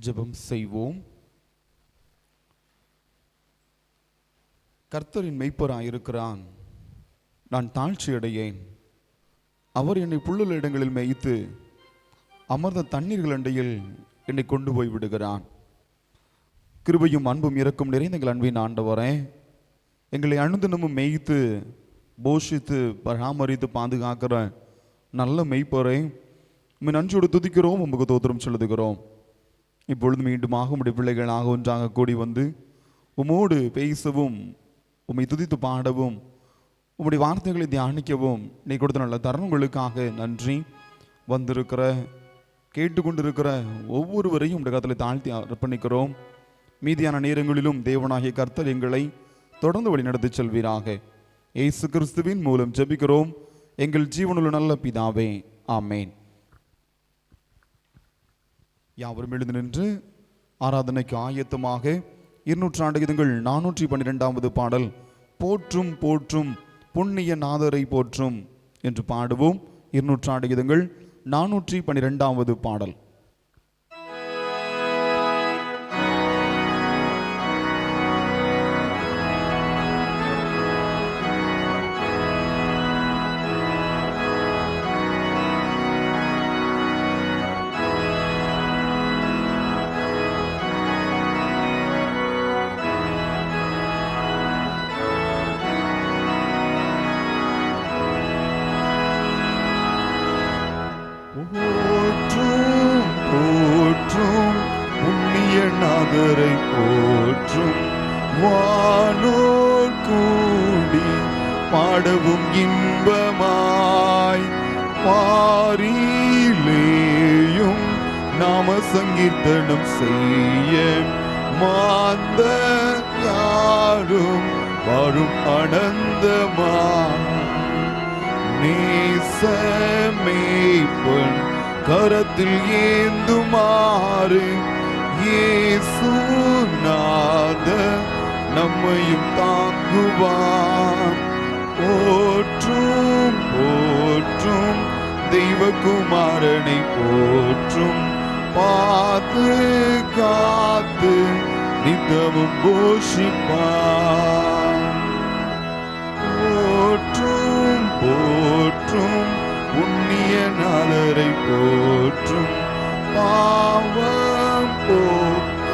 ஜெபம் செய்வோம். கர்த்தரின் மெய்ப்பராயிருக்கிறான், நான் தாழ்ச்சி அடையேன். அவர் என்னை புல்லுள்ள இடங்களில் மேய்த்து அமர்ந்த தண்ணீர்கள் அண்டையில் என்னை கொண்டு போய் விடுகிறான். கிருபையும் அன்பும் இரக்கும் நிறைந்த எங்கள் அன்பின் ஆண்டவரே, எங்களை அனுதினமும் மேய்த்து போஷித்து பராமரித்து பாதுகாக்கிற நல்ல மெய்ப்பரை உம்மை நன்றியோடு துதிக்கிறோம், உமக்கு தோத்திரம் செலுத்துகிறோம். இப்பொழுது மீண்டுமாக உம்முடைய பிள்ளைகளாக ஒன்றாக கூடி வந்து உம்மோடு பேசவும், உம்மை துதித்து பாடவும், உம்முடைய வார்த்தைகளை தியானிக்கவும் நீ கொடுத்த நல்ல தருணங்களுக்காக நன்றி. வந்திருக்கிற கேட்டுக்கொண்டிருக்கிற ஒவ்வொருவரையும் உடைய கருத்தில் தாழ்த்தி அர்ப்பணிக்கிறோம். மீதியான நேரங்களிலும் தேவனாகிய கர்த்தர் எங்களை தொடர்ந்து வழி நடத்தி செல்வீராக. இயேசு கிறிஸ்துவின் மூலம் ஜெபிக்கிறோம் எங்கள் ஜீவனுள்ள நல்ல பிதாவே, ஆமேன். யாவரும் எழுந்து நின்று ஆராதனைக்கு ஆயத்தமாக 200 கீதங்கள் 412 பாடல் போற்றும் போற்றும் புண்ணிய நாதரை போற்றும் என்று பாடுவோம். 200 கீதங்கள் 412 பாடல். போற்றும் வானோர் கூடி பாடவும் இன்பமாய் பாரிலேயும் நாம சங்கீர்த்தனம் செய்ய மாந்த யாரும் வாழும் அனந்தமா நேசமேய்ப்பன் கரத்தில் ஏந்துமாறு இயேசுநாத நம்மையும் தாங்குவான். போற்றும் போற்றும் தெய்வகுமாரனை போற்றும் பாதுகாத்து நித்தமும் போஷிப்பான். போற்றும் போற்றும் புண்ணிய நாளரை போற்றும் பாவம் போக்க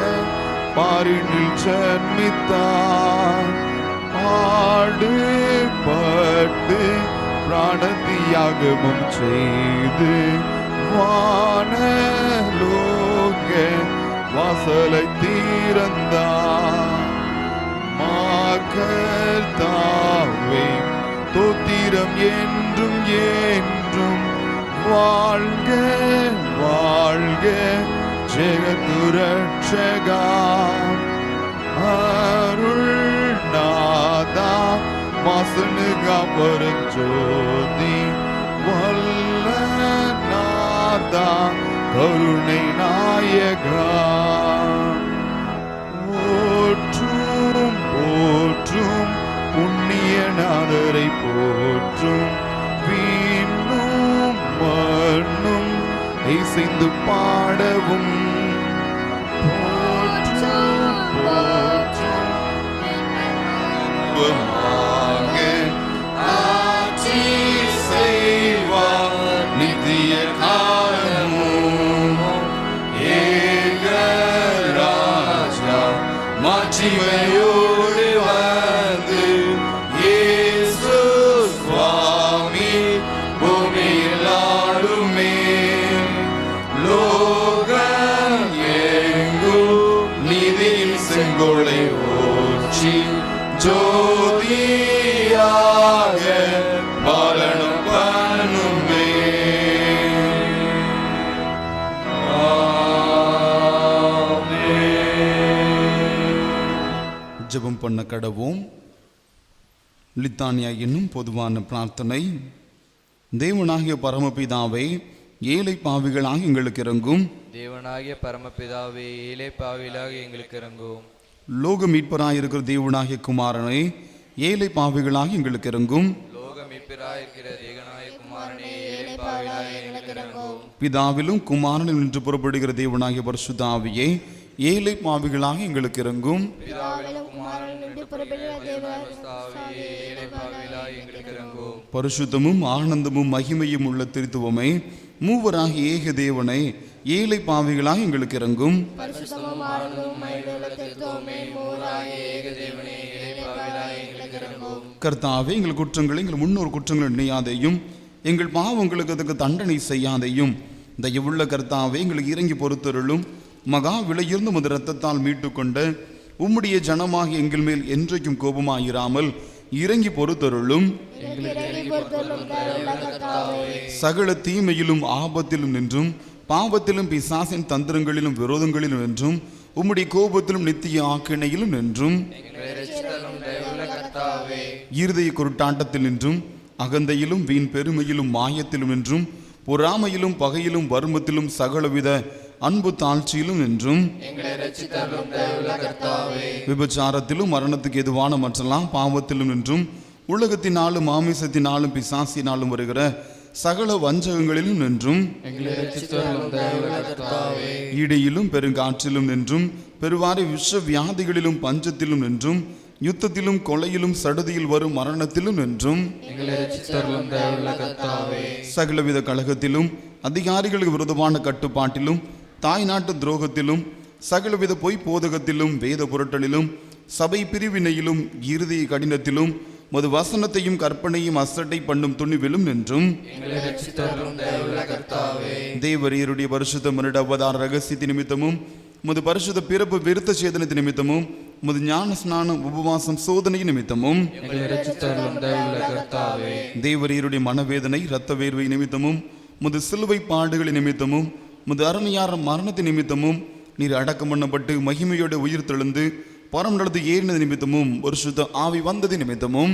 பாரினில் ஜன்மித்தார். பாடுபட்டு பிராணத்தியாகமும் செய்து வானலோக வாசலை திறந்தார். மாகர்த்தாவே தோத்திரம் என்றும் என்றும் வாழ்க வாழ்க ஜெகத்துரட்சகா. அருள்நாதா மாசனுகா பரஞ்சோதி வல்ல நாதா கருணை நாயகா. போற்றும் போற்றும் புண்ணிய நாதரை போற்றும் வீணும் மண்ணும் இசைந்து பாடவும். போற்றும் போற்றும் ஆட்சி செய்வார் நித்திய காலமும் ஏக ராஜா மாட்சிமையோடு வந்து இயேசு சுவாமி பூமியில் ஆளுமே. லோகம் எங்கும் நீதியின் செங்கோலை ஓச்சி ஜோதியாக பாலனம் பண்ணுமே. ஜெபம் பண்ண கடவோம். லித்தானியா என்னும் பொதுவான பிரார்த்தனை. தேவனாகிய பரமபிதாவே, ஏழை பாவிகளாக எங்களுக்கு இறங்கும். தேவனாகிய பரமபிதாவே, ஏழை பாவிகளாக எங்களுக்கு இறங்கும். லோக மீட்பராயிருக்கிற தேவனாகிய குமாரனே, ஏழை பாவிகளாக எங்களுக்கு இறங்கும். லோக மீட்பராயிருக்கிற தேவனாகிய குமாரனே, ஏழை பாவிகளாக எங்களுக்கு இறங்கும். பிதாவிலும் குமாரனிலும் நின்று புறப்படுகிற தேவனாகிய பரிசுத்த ஆவியே, ஏழை பாவிகளாக எங்களுக்கு இறங்கும். பிதாவிலும் குமாரனிலும் நின்று புறப்படுகிற பரிசுத்தாவியே, ஏழை பாவிகளாய் எங்களுக்கு இறங்கும். பரிசுத்தமும் ஆனந்தமும் மகிமையும் உள்ள திருத்துவமே, மூவராகிய ஏக தேவனை, ஏழை பாவிகளாக எங்களுக்கு இறங்கும். பரிசுத்தமும் ஆனந்தமும் மகிமையுள்ள திருத்துவமே, மூவராகிய ஏக தேவனே, ஏழை பாவிகளாய் எங்களுக்கு இறங்கும். கர்த்தாவே, எங்கள் குற்றங்களை, எங்கள் முன்னோர் குற்றங்களை நினையாதையும், எங்கள் பாவங்களுக்கு அதுக்கு தண்டனை செய்யாதையும், தயவுள்ள கர்த்தாவே, எங்களுக்கு இறங்கி பொறுத்தருளும். மகா விலையுயர்ந்த உமது இரத்தத்தால் மீட்டுக்கொண்ட உம்முடைய ஜனமாகி எங்கள் மேல் என்றைக்கும் கோபமாயிராமல் இறங்கி பொறுத்தருளும். சகல தீமையிலும் ஆபத்திலும் நின்றும், பாவத்திலும் பிசாசின் தந்திரங்களிலும் விரோதங்களிலும் நின்றும், உம்முடைய கோபத்திலும் நித்திய ஆக்கினையிலும் நின்றும், இருதய குருட்டாட்டத்தில் நின்றும், அகந்தையிலும் வீண் பெருமையிலும் மாயத்திலும் நின்றும், பொறாமையிலும் பகையிலும் வறுமத்திலும் சகலவித அன்பு தாழ்ச்சியிலும் நின்றும், விபச்சாரத்திலும் மரணத்துக்கு எதுவான மற்றெல்லாம் பாவத்திலும் நின்றும், உலகத்தினாலும் மாமிசத்தினாலும் பிசாசினாலும் வருகிற சகல வஞ்சகங்களிலும் நின்றும், இடியிலும் பெருங்காற்றிலும் நின்றும், பெருவாரி விஷ வியாதிகளிலும் பஞ்சத்திலும் நின்றும், யுத்தத்திலும் கொலையிலும் சடுதியில் வரும் மரணத்திலும் நின்றும், சகலவித கலகத்திலும் அதிகாரிகளுக்கு விரோதமான கட்டுப்பாட்டிலும் தாய் நாட்டு துரோகத்திலும் சகலவித பொய் போதகத்திலும் வேத புரட்டலிலும் சபை பிரிவினையிலும் இறுதிய கடினத்திலும் மது வசனத்தையும் கற்பனையும் அசட்டை பண்ணும் துணிவிலும் நின்றும், தேவரீருடைய பரிசுத்த மனித அவதார ரகசியத்தி நிமித்தமும் முது பரிசுத்த பிறப்பு விருத்த சேதனத்து நிமித்தமும் முது ஞான ஸ்நானம் உபவாசம் சோதனை நிமித்தமும், தேவரீருடைய மனவேதனை இரத்த வேர்வை நிமித்தமும் முது சிலுவை பாடுகளின் நிமித்தமும் முது அருமையார மரணத்தின் நிமித்தமும் நீர் அடக்கம் பண்ணப்பட்டு மகிமையோடு உயிர் தெழுந்து பரம் நடந்து ஏறினது நிமித்தமும் ஒரு சுத்த ஆவி வந்தது நிமித்தமும்,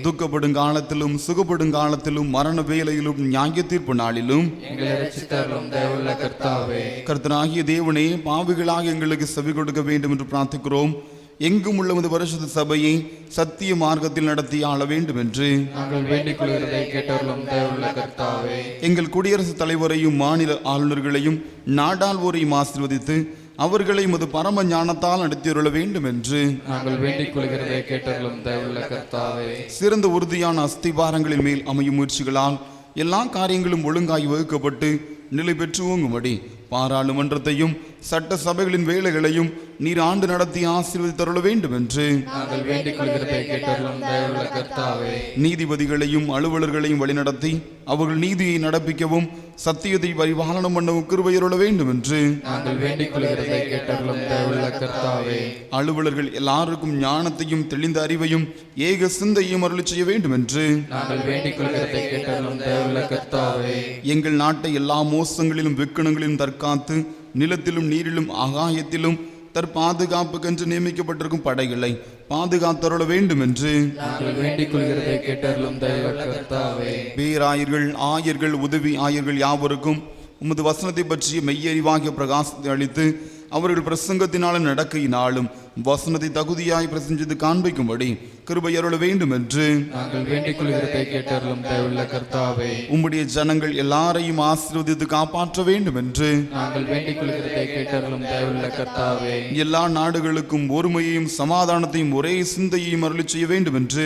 துக்கப்படும் காலத்திலும் சுகப்படும் காலத்திலும் மரண வேலையிலும் நியாய தீர்ப்பு நாளிலும் கர்த்தராகிய தேவனே, பாவிகளாக எங்களுக்கு செவி கொடுக்க வேண்டும் என்று பிரார்த்திக்கிறோம். எங்கும் உள்ள உமது பரிசுத்த சபையை சத்திய மார்க்கத்தில் நடத்தி ஆள வேண்டும் என்று எங்கள் குடியரசுத் தலைவரையும் மாநில ஆளுநர்களையும் நாடாளுவோரையும் ஆசீர்வதித்து அவர்களை உமது பரம ஞானத்தால் நடத்தியுள்ள வேண்டும் என்று சிறந்த உறுதியான அஸ்திபாரங்களின் மேல் அமையும் முயற்சிகளால் எல்லா காரியங்களும் ஒழுங்காய் வகுக்கப்பட்டு நிலை பெற்று ஓங்கும்படி பாராளுமன்றத்தையும் சட்ட சபைகளின் வேலைகளையும் நீர் ஆண்டு நடத்தி ஆசீர்வதித்தருள வேண்டும் என்று நீதிபதிகளையும் அலுவலர்களையும் வழிநடத்தி அவர்கள் நீதியை நடப்பிக்கவும் சத்தியத்தை பரிபாலனம் பண்ணவும் கிருபையருள வேண்டும் என்று அலுவலர்கள் எல்லாருக்கும் ஞானத்தையும் தெளிந்த அறிவையும் ஏக சிந்தையும் அருளி செய்ய வேண்டும் என்று எங்கள் நாட்டை எல்லா மோசங்களிலும் விக்கணங்களிலும் தற்காத்து நிலத்திலும் நீரிலும் ஆகாயத்திலும் தற்பாதுகாப்புக்கென்று நியமிக்கப்பட்டிருக்கும் படைகளை பாதுகாத்தருள வேண்டும் என்று பேராயர்கள் ஆயர்கள் உதவி ஆயர்கள் யாவருக்கும் உமது வசனத்தை பற்றிய மெய்யறிவாகிய பிரகாசத்தை அளித்து அவர்கள் பிரசங்கத்தினாலும் நடக்கையினாலும் வசனத்தை தகுதியாய் பிரசங்கித்து காண்பிக்கும்படி கிருபை அருள வேண்டும் என்று உம்முடைய ஜனங்கள் எல்லாரையும் ஆசீர்வதித்து காப்பாற்ற வேண்டும் என்று எல்லா நாடுகளுக்கும் ஒருமையையும் சமாதானத்தையும் ஒரே சிந்தையையும் அருளி செய்ய வேண்டும் என்று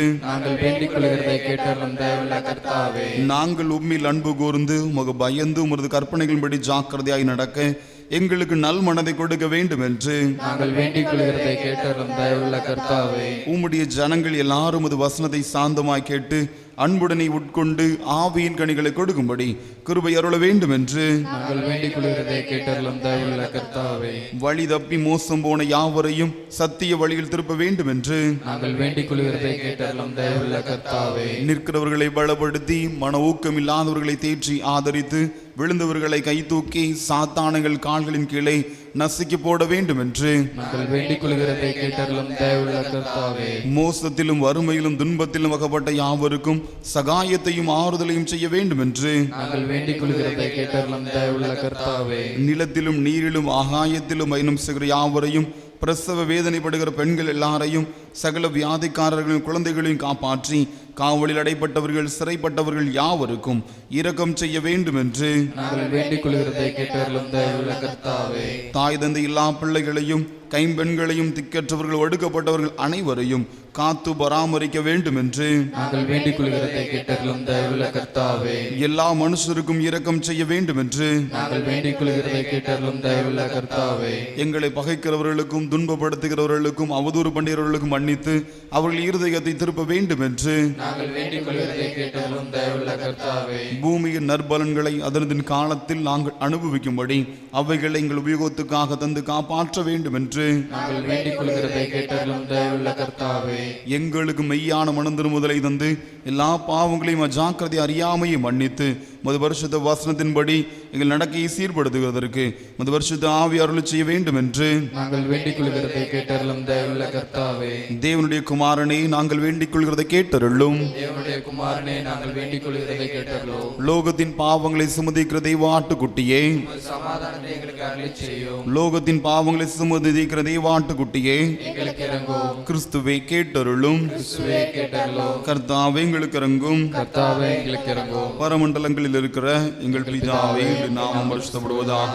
நாங்கள் உம்மில் அன்பு கூர்ந்து உமக்கு பயந்து உமது கற்பனைகளின்படி ஜாக்கிரதையாய் நடக்க எங்களுக்கு நல் மனதை கொடுக்க வேண்டும் என்று உம்முடைய ஜனங்கள் எல்லாரும் உமது வசனத்தை சாந்தமாய் கேட்டு அன்புடனே உட்கொண்டு ஆவியின் கனிகளை கொடுக்கும்படி கிருபை அருள வேண்டும் என்று வழி தப்பி மோசம் போன யாவரையும் சத்திய வழியில் திருப்ப வேண்டும் என்று நிற்கிறவர்களை பலப்படுத்தி மன ஊக்கம் இல்லாதவர்களை தேற்றி ஆதரித்து விழுந்தவர்களை கை தூக்கி சாத்தானங்கள் கால்களின் கீழே நசுக்கி போட வேண்டும் என்று மோசத்திலும் வறுமையிலும் துன்பத்திலும் அகப்பட்ட யாவருக்கும் சகாயத்தையும் ஆறுதலையும் செய்ய வேண்டும் என்று நிலத்திலும் நீரிலும் ஆகாயத்திலும் பயணம் செய்கிற யாவரையும் பிரசவ வேதனைப்படுகிற பெண்கள் எல்லாரையும் சகல வியாதிக்காரர்களின் குழந்தைகளையும் காப்பாற்றி காவலில் அடைப்பட்டவர்கள் சிறைப்பட்டவர்கள் யாவருக்கும் இரக்கம் செய்ய வேண்டும் என்று நாங்கள் வேண்டிக் கொள்கிறதை கேட்டருளும் தயவுள்ள கர்த்தாவே. தாய் தந்தை இல்லா பிள்ளைகளையும் கைம்பெண்களையும் திக்கற்றவர்கள் ஒடுக்கப்பட்டவர்கள் அனைவரையும் காத்து பராமரிக்க வேண்டும் என்று நாங்கள் வேண்டிக் கொள்கிறதை கேட்டருளும் தயவுள்ள கர்த்தாவே. எல்லா மனுஷருக்கும் இரக்கம் செய்ய வேண்டும் என்று நாங்கள் வேண்டிக் கொள்கிறதை கேட்டருளும் தயவுள்ள கர்த்தாவே. எங்களை பகைக்கிறவர்களுக்கும் துன்பப்படுத்துகிறவர்களுக்கும் அவதூறு பண்ணுகிறவர்களுக்கும் மன்னித்து அவர்கள் இருதயத்தை திருப்ப வேண்டும் என்று நாங்கள் வேண்டிக் கொள்கிறதை கேட்டருளும் தயவுள்ள கர்த்தாவே. பூமியின் நற்பலன்களை அதனதின் காலத்தில் நாங்கள் அனுபவிக்கும்படி அவைகளை எங்கள் உபயோகத்துக்காக தந்து காப்பாற்ற வேண்டும் என்று நாங்கள் வேண்டிக் கொள்கிறதை கேட்டருளும் தயவுள்ள கர்த்தாவே. எங்களுக்கு மெய்யான மனந்திருமுதலை தந்து எல்லா பாவங்களையும் அஜாக்கிரதை அறியாமையை மன்னித்து மது வருஷத்த வசனத்தின்படி எங்கள் நடக்கையை சீர்படுத்துவதற்கு மது வருஷத்த ஆவி அருள் செய்ய வேண்டும் என்று நாங்கள் வேண்டிக் கொள்கிறதை கேட்டருளும் தயவுள்ள கர்த்தாவே. தேவனுடைய குமாரனை நாங்கள் வேண்டிக் கொள்கிறதை கேட்டருளும். தேவனுடைய குமாரனே நாங்கள் வேண்டிக் கொள்கிறதை கேட்டருளும். லோகத்தின் பாவங்களை சுமதிக்கிற தெய்வ ஆட்டுக்குட்டியே, சமாதானத்தை எங்களுக்கு அருளிச் செய்யும். லோகத்தின் பாவங்களை சுமதிக்கிற தெய்வ ஆட்டுக்குட்டியே, எங்களுக்கு இறங்கும். கிறிஸ்துவை கேட்டருளும். கிறிஸ்துவே கேட்டருளும். கர்த்தாவே எங்களுக்கு இறங்கும். கர்த்தாவே எங்களுக்கு இறங்கும். பரமண்டலங்களில் இருக்கிற எங்கள் பிதாவே, நாமம் பரிசுத்தப்படுவதாக,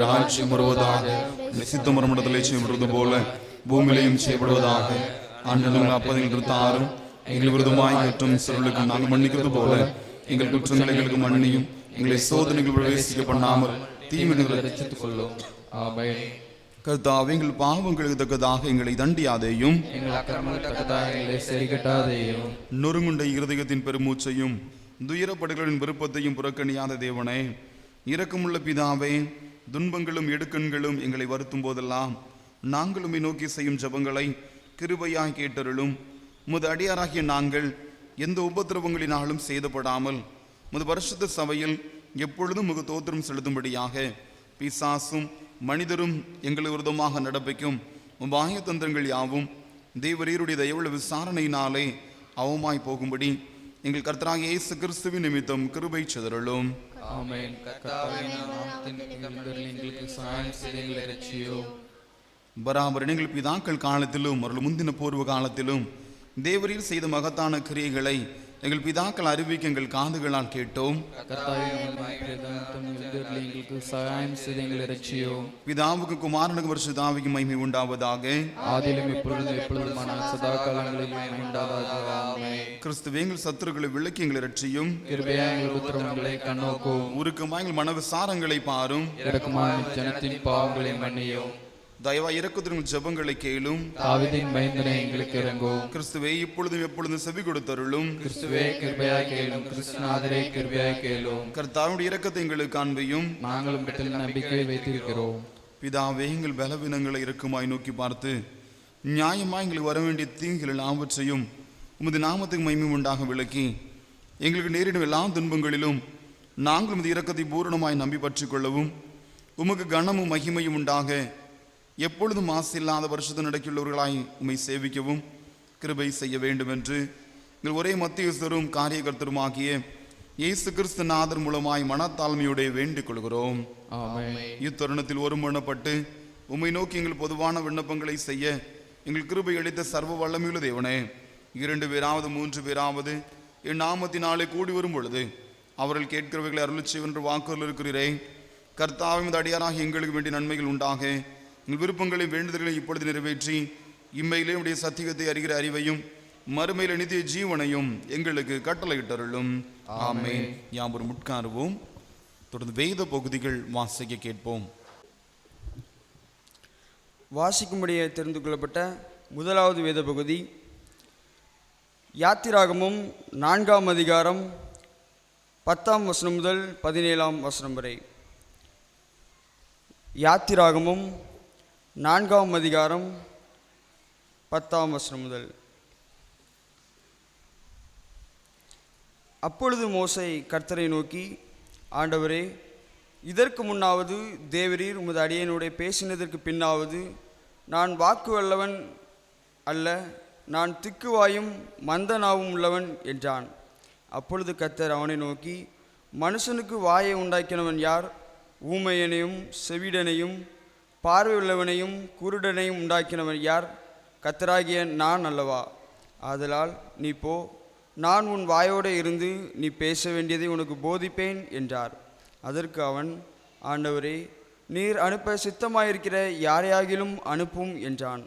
ராஜ்யம் வருவதாக, சித்தம் பரமண்டலத்திலே செய்யப்படுவது போல பூமியிலையும் செய்யப்படுவதாக. ஆண்டவர்கள் அப்பதில் தாரும் எங்கள் விருதமாய் மற்றும் சிறுகளுக்கு நாங்கள் மன்னிக்கிறது போல எங்கள் குற்றங்களை எங்களுக்கு மன்னியும். எங்களை சோதனைகள் பிரவேசிக்க பண்ணாமல் தீமைகளை ரட்சித்துக் கொள்ளும். ஆமென். கர்த்தாவே எங்கள் பாவங்களுக்கு தக்கதாக எங்களை தண்டியாதேயும், எங்கள் அக்கிரமங்களுக்கு தக்கதாக எங்களை சரிகட்டாதேயும். நொறுங்குண்ட இருதயத்தின் பெருமூச்சையும் துயரப்படுகளின் விருப்பத்தையும் புறக்கணியாத தேவனே, இரக்கமுள்ள பிதாவே, துன்பங்களும் எடுக்கண்களும் எங்களை வருத்தும் போதெல்லாம் நாங்களும் நோக்கி செய்யும் ஜபங்களை கிருபையாய் கேட்டருளும். முது அடியாராகிய நாங்கள் எந்த உபத்திரவங்களினாலும் சேதப்படாமல் முது வருஷத்து சபையில் எப்பொழுதும் முக தோத்திரம் செலுத்தும்படியாக பிசாசும் மனிதரும் எங்களை விருதமாக நடப்பிக்கும் உபாயதந்திரங்கள் யாவும் தேவரீருடைய தயவுள்ள விசாரணையினாலே அவமாய் போகும்படி எங்கள் கர்த்தராகிய இயேசு கிறிஸ்துவின் நிமித்தம் கிருபை செய்தருளும். ஆமென். கர்த்தாவே நாமத்தின் எங்களுக்கு சகாயம் செய்து எங்களை ரட்சியும். பராபர் எங்கள் பிதாக்கள் காலத்திலும் அவர்கள் முந்தின பூர்வ காலத்திலும் தேவரீர் செய்த மகத்தான கிரியைகளை எங்கள் பிதாக்கள் அறிவிக்க எங்கள் காதுகளால் கேட்டோம். எங்களுக்கு சகாயம் செய்து எங்களை ரட்சியும். பிதாவுக்கு குமாரனுக்கு பரிசுத்தாவிக்கு மகிமை உண்டாவதாக. ஆதியிலும் இப்பொழுதும் எப்பொழுதுமான சதா காலங்களில் மகிமை உண்டாவதாக. ஆமென். கிறிஸ்துவே எங்கள் சத்துருக்களை விலக்கி எங்களை ரட்சியும். கிருபையாய் எங்கள் உத்தரவுகளை கண்ணோக்கும். உருக்கமாய் எங்கள் மனவிசாரங்களை பாரும். இரக்கமாய் ஜனத்தின் பாவங்களை மன்னியும். தயவா இரக்கத்தின் ஜெபங்களை கேளும். தாவீதின் மைந்தனே எங்களுக்கு இறங்கும். கிறிஸ்துவே இப்பொழுதும் எப்பொழுதும் செவி கொடுத்தருளும். கிறிஸ்துவே கிருபையாய் கேளும். கிறிஸ்துநாதரே கிருபையாய் கேளும். கர்த்தாவுடைய இரக்கத்தை எங்களுக்கு காண்பையும். நாங்களும் இடத்தில் நம்பிக்கை வைத்திருக்கிறோம். பிதாவே எங்கள் பலவீனங்களை இறக்குமாய் நோக்கி பார்த்து நியாயமாய் எங்களுக்கு வர வேண்டிய தீங்குகள் எல்லாவற்றையும் உமது நாமத்துக்கு மகிமை உண்டாக விளக்கி எங்களுக்கு நேரிடும் எல்லா துன்பங்களிலும் நாங்கள் உமது இரக்கத்தை பூரணமாய் நம்பி பற்றிக் கொள்ளவும் உமக்கு கனமும் மகிமையும் உண்டாக எப்பொழுதும் ஆசையில்லாத வருஷத்து நடக்கியுள்ளவர்களாய் உம்மை சேவிக்கவும் கிருபை செய்ய வேண்டும் என்று எங்கள் ஒரே மத்தியஸ்தரும் காரியகர்த்தருமாகிய இயேசு கிறிஸ்து நாதர் மூலமாய் மனத்தாழ்மையோட வேண்டிக் கொள்கிறோம். ஆமென். இத்தருணத்தில் ஒருமனப்பட்டு உம்மை நோக்கி எங்கள் பொதுவான விண்ணப்பங்களை செய்ய எங்கள் கிருபை அளித்த சர்வ வல்லமையுள்ள தேவனே, 2 பேராவது 3 பேராவது என் நாமத்தினாலே கூடி வரும் பொழுது அவர்கள் கேட்கிறவர்களை அருள் செய்வென்று வாக்குறுதி இருக்கிறீரே. கர்த்தாவின் அடியாராக எங்களுக்கு வேண்டிய நன்மைகள் உண்டாக எங்கள் விருப்பங்களை வேண்டுதல்களை இப்பொழுது நிறைவேற்றி இம்மையிலே உடைய சத்தியத்தை அறிகிற அறிவையும் மறுமையில நித்திய ஜீவனையும் எங்களுக்கு கட்டளையிட்டருளும். ஆமென். யாவரும் உட்காருவோம். தொடர்ந்து வேத பகுதிகள் வாசிக்க கேட்போம். வாசிக்கும்படியே தெரிந்து கொள்ளப்பட்ட முதலாவது வேத பகுதி யாத்திராகமும் 4ஆம் அதிகாரம் 10ஆம் வசனம் முதல் 17ஆம் வசனம் வரை. யாத்திராகமும் 4ஆம் அதிகாரம் 10ஆம் வசனம் முதல். அப்பொழுது மோசே கர்த்தரை நோக்கி, ஆண்டவரே, இதற்கு முன்னாவது தேவரீர் உமது அடியேனுடைய பேசினதற்கு பின்னாவது நான் வாக்கு வல்லவன் அல்ல, நான் திக்குவாயும் மந்தனாவும் உள்ளவன் என்றான். அப்பொழுது கர்த்தர் அவனை நோக்கி, மனுஷனுக்கு வாயை உண்டாக்கினவன் யார்? ஊமையனையும் செவிடனையும் பார்வை உள்ளவனையும் குருடனையும் உண்டாக்கினவன் யார்? கர்த்தராகிய நான் அல்லவா? ஆதலால் நீ போ, நான் உன் வாயோடு இருந்து நீ பேச வேண்டியதை உனக்கு போதிப்பேன் என்றார். அதற்கு அவன், ஆண்டவரே, நீர் அனுப்ப சித்தமாயிருக்கிற யாரையாகிலும் அனுப்பும் என்றான்.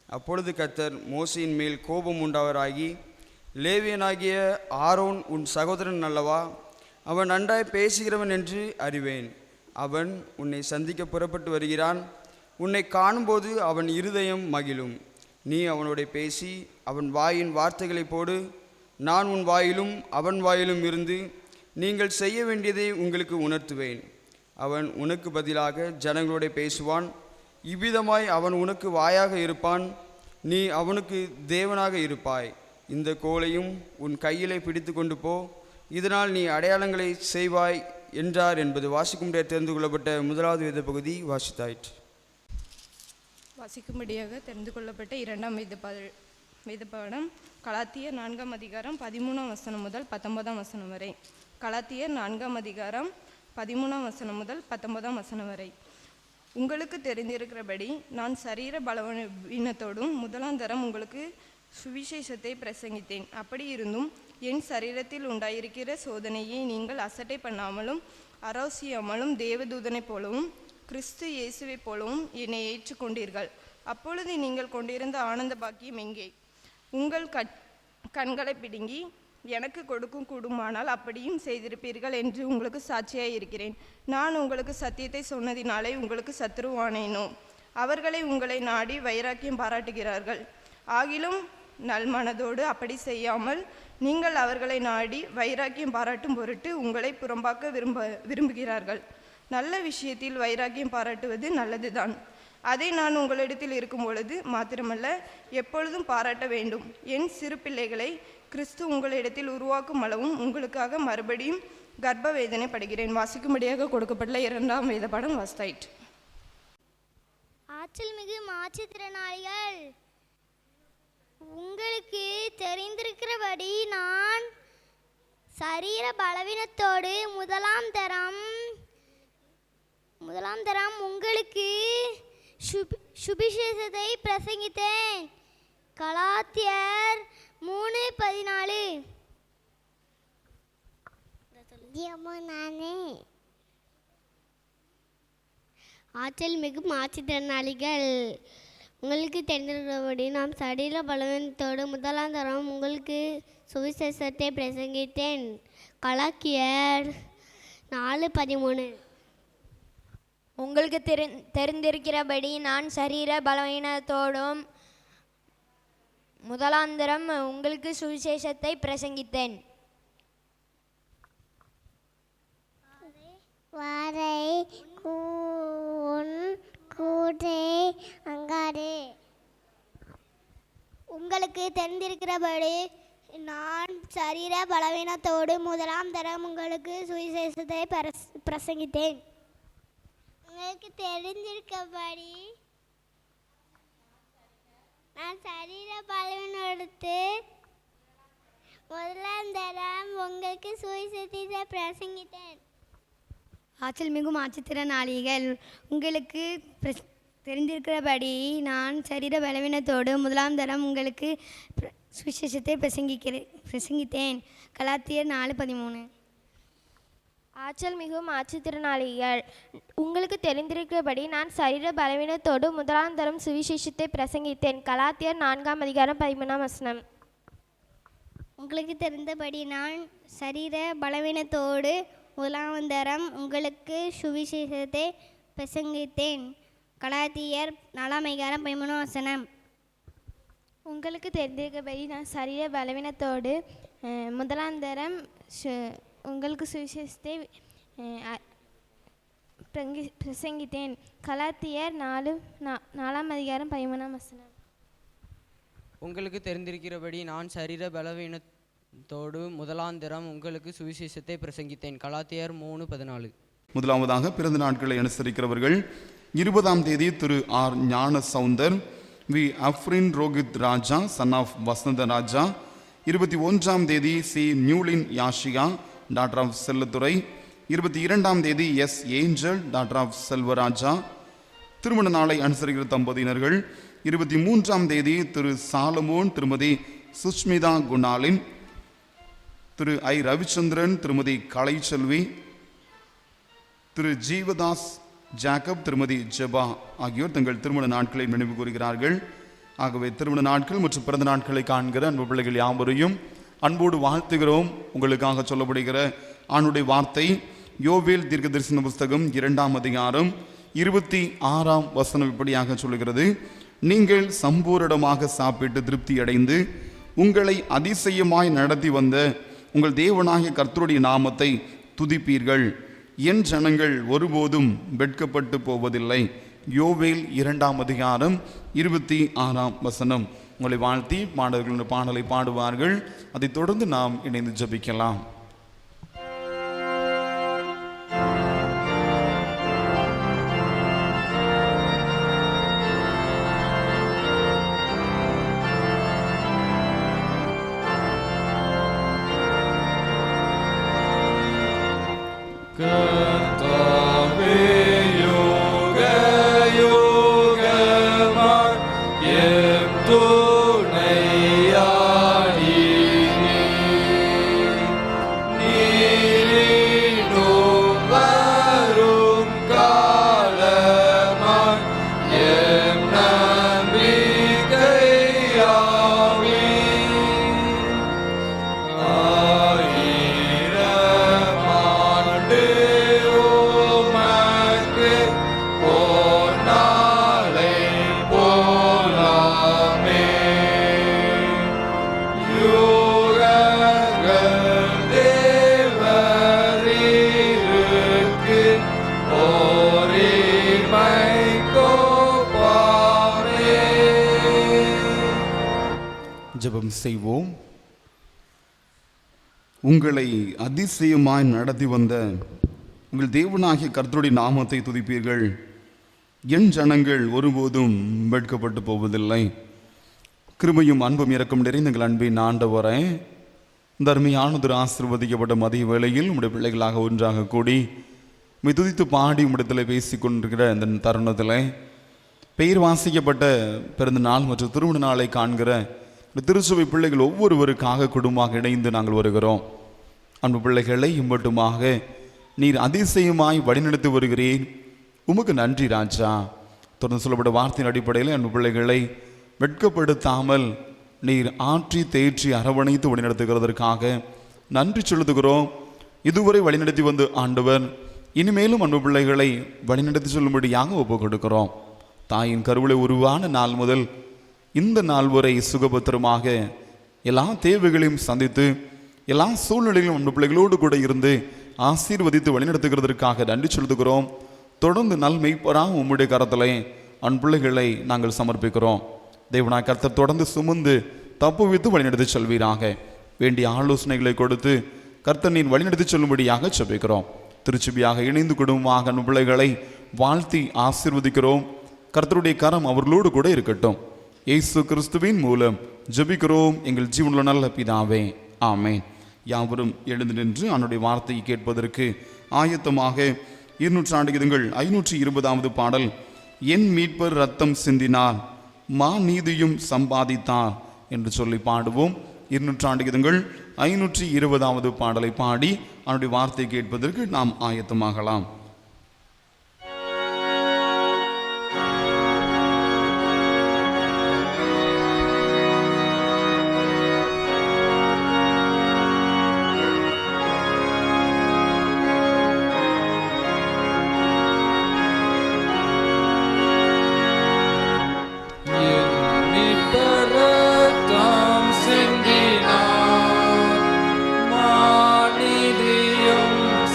அப்பொழுது கர்த்தர் மோசேயின் மேல் கோபம் உண்டவராகி, லேவியனாகிய ஆரோன் உன் சகோதரன் அல்லவா? அவன் நன்றாய் பேசுகிறவன் என்று அறிவேன். அவன் உன்னை சந்திக்க புறப்பட்டு வருகிறான். உன்னை காணும்போது அவன் இருதயம் மகிழும். நீ அவனோட பேசி அவன் வாயின் வார்த்தைகளை போடு. நான் உன் வாயிலும் அவன் வாயிலும் இருந்து நீங்கள் செய்ய வேண்டியதை உங்களுக்கு உணர்த்துவேன். அவன் உனக்கு பதிலாக ஜனங்களோட பேசுவான். இவ்விதமாய் அவன் உனக்கு வாயாக இருப்பான், நீ அவனுக்கு தேவனாக இருப்பாய். இந்த கோலையும் உன் கையிலே பிடித்து கொண்டு போ, இதனால் நீ அடையாளங்களை செய்வாய் என்றார் என்பது வாசிக்கும்படியாக தெரிந்து கொள்ளப்பட்ட முதலாவது வேத பகுதி வாசித்தாயிற்று. வாசிக்கும்படியாக தெரிந்து கொள்ளப்பட்ட இரண்டாம் வேத பாடம் கலாத்தியர் 4ஆம் அதிகாரம் 13ஆம் வசனம் முதல் 19ஆம் வசனம் வரை. கலாத்தியர் 4ஆம் அதிகாரம் 13ஆம் வசனம் முதல் 19ஆம் வசனம் வரை. உங்களுக்கு தெரிந்திருக்கிறபடி நான் சரீர பலவீனத்தோடும் முதலாந்தரம் உங்களுக்கு சுவிசேஷத்தை பிரசங்கித்தேன். அப்படி இருந்தும் என் சரீரத்தில் உண்டாயிருக்கிற சோதனையை நீங்கள் அசட்டை பண்ணாமலும் அரோசியாமலும் தேவதூதனைப் போலவும் கிறிஸ்து இயேசுவை போலவும் என்னை ஏற்றுக்கொண்டீர்கள். அப்பொழுது நீங்கள் கொண்டிருந்த ஆனந்த பாக்கியம் எங்கே? உங்கள் கண்களை பிடுங்கி எனக்கு கொடுக்கும் கூடுமானால் அப்படியும் செய்திருப்பீர்கள் என்று உங்களுக்கு சாட்சியாக இருக்கிறேன். நான் உங்களுக்கு சத்தியத்தை சொன்னதினாலே உங்களுக்கு சத்துருவானேனோ? அவர்களை உங்களை நாடி வைராக்கியம் பாராட்டுகிறார்கள். ஆகிலும் நல்மனதோடு அப்படி செய்யாமல் நீங்கள் அவர்களை நாடி வைராக்கியம் பாராட்டும் பொருட்டு உங்களை புறம்பாக்க விரும்புகிறார்கள். நல்ல விஷயத்தில் வைராக்கியம் பாராட்டுவது நல்லதுதான். அதை நான் உங்களிடத்தில் இருக்கும் பொழுது மாத்திரமல்ல, எப்பொழுதும் பாராட்ட வேண்டும். என் சிறு பிள்ளைகளை கிறிஸ்து உங்களிடத்தில் உருவாக்கும் அளவும் உங்களுக்காக மறுபடியும் கர்ப்ப வேதனை படுகிறேன். வாசிக்கும்படியாக கொடுக்கப்பட்ட இரண்டாம் வேத பாடம் வாசித்தாயிற்று. ஆற்றல் மிகு மாற்றுத்திறனாளிகள், உங்களுக்கு தெரிந்திருக்கிறபடி நான் சரீர பலவீனத்தோடு முதலாம் தரம் உங்களுக்கு சுவிசேஷத்தை பிரசங்கித்தேன். கலாத்தியர் 3:14. ஆற்றல் மிகு மாற்றுத்திறனாளிகள், உங்களுக்கு தெரிந்திருக்கிறபடி நாம் சரீர பலவீனத்தோடு முதலாம் தரம் உங்களுக்கு சுவிசேஷத்தை பிரசங்கித்தேன். கலாத்தியர் 4:13. உங்களுக்கு தெரிந்திருக்கிறபடி நான் சரீர பலவீனத்தோடும் முதலாந்தரம் உங்களுக்கு சுவிசேஷத்தை பிரசங்கித்தேன். உங்களுக்கு தெரிந்திருக்கிறபடி நான் சரீர பலவீனத்தோடு முதலாம் தரம் உங்களுக்கு சுவிசேஷத்தை பிரசங்கித்தேன். உங்களுக்கு தெரிந்திருக்கபடி நான் சரீர பலவீனத்தோடு முதலாம் தரம் உங்களுக்கு சுவிசேஷத்தை பிரசங்கித்தேன். ஆற்றல் மிகும் மாற்றுத்திறனாளிகள், உங்களுக்கு தெரிந்திருக்கிறபடி நான் சரீர பலவீனத்தோடு முதலாம் தரம் உங்களுக்கு சுவிசேஷத்தை பிரசங்கித்தேன். கலாத்தியர் 4:13. ஆற்றல் மிகவும் மாற்றுத்திறனாளிகள், உங்களுக்கு தெரிந்திருக்கிறபடி நான் சரீர பலவீனத்தோடு முதலாம் தரம் சுவிசேஷத்தை பிரசங்கித்தேன். கலாத்தியர் 4ஆம் அதிகாரம் 13ஆம் வசனம். உங்களுக்கு தெரிந்தபடி நான் சரீர பலவீனத்தோடு முதலாம் தரம் உங்களுக்கு சுவிசேஷத்தை பிரசங்கித்தேன். கலாத்தியர் 4ஆம் அதிகாரம் 13ஆம் வசனம். உங்களுக்கு தெரிந்திருக்கிறபடி நான் சரீர பலவீனத்தோடு முதலாம் தரம் உங்களுக்கு சுவிசேஷத்தை பிரசங்கித்தேன். கலாத்தியர் 4ஆம் அதிகாரம் 13ஆம் வசனம். உங்களுக்கு தெரிந்திருக்கிறபடி நான் சரீர பலவீனத்தோடு முதலாந்தரம் உங்களுக்கு சுவிசேஷத்தை பிரசங்கித்தேன். கலாத்தியர் 3:14. முதலாவதாக பிறந்த நாட்களை அனுசரிக்கிறவர்கள் 20ஆம் தேதி Thiru R Gnana Soundar, V Afrin Rohit Raja son of Vasantha Raja. 21ஆம் தேதி C Newlin Yashiya daughter of Chellathurai. 22ஆம் தேதி S Angel daughter of Selvaraja. திருமண நாளை அனுசரிக்கிற தம்பதியினர்கள் 23ஆம் தேதி திரு சாலமோன் திருமதி சுஷ்மிதா குணாலின். திரு ஐ ரவிச்சந்திரன், திருமதி கலைச்செல்வி, திரு ஜீவதாஸ் ஜாக்கப், திருமதி ஜெபா ஆகியோர் தங்கள் திருமண நாட்களை நினைவு கூறுகிறார்கள். ஆகவே திருமண நாட்கள் மற்றும் பிறந்த நாட்களை காண்கிற அன்பு பிள்ளைகள் யாவரையும் அன்போடு வாழ்த்துகிறோம். உங்களுக்காக சொல்லப்படுகிற ஆண்டுடைய வார்த்தை யோவேல் தீர்க்கதரிசன புஸ்தகம் 2ஆம் அதிகாரம் 26ஆம் வசனம் இப்படியாக சொல்லுகிறது: நீங்கள் சம்பூரணமாக சாப்பிட்டு திருப்தி அடைந்து உங்களை அதிசயமாய் நடத்தி வந்த உங்கள் தேவனாகிய கர்த்தருடைய நாமத்தை துதிப்பீர்கள். என் ஜனங்கள் ஒருபோதும் வெட்கப்பட்டு போவதில்லை. யோவேல் 2ஆம் அதிகாரம் 26ஆம் வசனம். உங்களை வாழ்த்தி பாடல்கள் பாடலை பாடுவார்கள். அதைத் தொடர்ந்து நாம் இணைந்து ஜெபிக்கலாம். ஜெபம் செய்வோம். உங்களை அதிசயமாய் நடத்தி வந்த உங்கள் தேவனாகிய கர்த்தருடைய நாமத்தை துதிப்பீர்கள். என் ஜனங்கள் ஒருபோதும் வெட்கப்பட்டு போவதில்லை. கிருபையும் அன்பும் இரக்கம் நிறைந்த எங்கள் அன்பின் ஆண்டவரே, இந்த அருமையானதொரு ஆசீர்வதிக்கப்பட்ட மதிய வேளையில் உம்முடைய பிள்ளைகளாக ஒன்றாக கூடி உம்மை துதித்து பாடி உம்மிடத்தில் பேசி கொண்டிருக்கிற இந்த தருணத்தில் பெயர் வாசிக்கப்பட்ட பிறந்த நாள் மற்றும் திருமண நாளை காண்கிற திருச்சபை பிள்ளைகள் ஒவ்வொருவருக்காக குடும்பமாக இணைந்து நாங்கள் வருகிறோம். அன்பு பிள்ளைகளை இம்மட்டுமாக நீர் அதிசயமாய் வழிநடத்தி வருகிறேன். உமக்கு நன்றி ராஜா. தொடர்ந்து சொல்லப்பட்ட வார்த்தையின் அடிப்படையில் அன்பு பிள்ளைகளை வெட்கப்படுத்தாமல் நீர் ஆற்றி தேற்றி அரவணைத்து வழிநடத்துகிறதற்காக நன்றி செலுத்துகிறோம். இதுவரை வழிநடத்தி வந்து ஆண்டவர் இனிமேலும் அன்பு பிள்ளைகளை வழிநடத்தி சொல்லும்படியாக ஒப்புக் கொடுக்கிறோம். தாயின் கருவிலை உருவான நாள் முதல் இந்த நாள் வரை சுகபத்திரமாக எல்லா தேவைகளையும் சந்தித்து எல்லா சூழ்நிலையிலும் அன்பு பிள்ளைகளோடு கூட இருந்து ஆசீர்வதித்து வழிநடத்துகிறதற்காக நன்றி செலுத்துகிறோம். தொடர்ந்து நல்மெய்ப்பராக உம்முடைய கரத்திலே அன்பு பிள்ளைகளை நாங்கள் சமர்ப்பிக்கிறோம். தேவனாய் கர்த்தர் தொடர்ந்து சுமந்து தப்புவித்து வழிநடத்தி செல்வீராக. வேண்டிய ஆலோசனைகளை கொடுத்து கர்த்தர் நீர் வழிநடத்தி செல்லும்படியாக செபிக்கிறோம். திருச்சபையாக இணைந்து குடும்பமாக அன்பு பிள்ளைகளை வாழ்த்தி ஆசீர்வதிக்கிறோம். கர்த்தருடைய கரம் அவர்களோடு கூட இருக்கட்டும். இயேசு கிறிஸ்துவின் மூலம் ஜெபிக்கிறோம் எங்கள் ஜீவனுள்ள நல்ல பிதாவே, ஆமென். யாவரும் எழுந்து நின்று அவனுடைய வார்த்தையை கேட்பதற்கு ஆயத்தமாக 200 கீதங்கள் 520வது பாடல், என் மீட்பர் ரத்தம் சிந்தினார் மா நீதியும் சம்பாதித்தார் என்று சொல்லி பாடுவோம். 200 கீதங்கள் 520வது பாடலை பாடி அவனுடைய வார்த்தையை கேட்பதற்கு நாம் ஆயத்தமாகலாம்.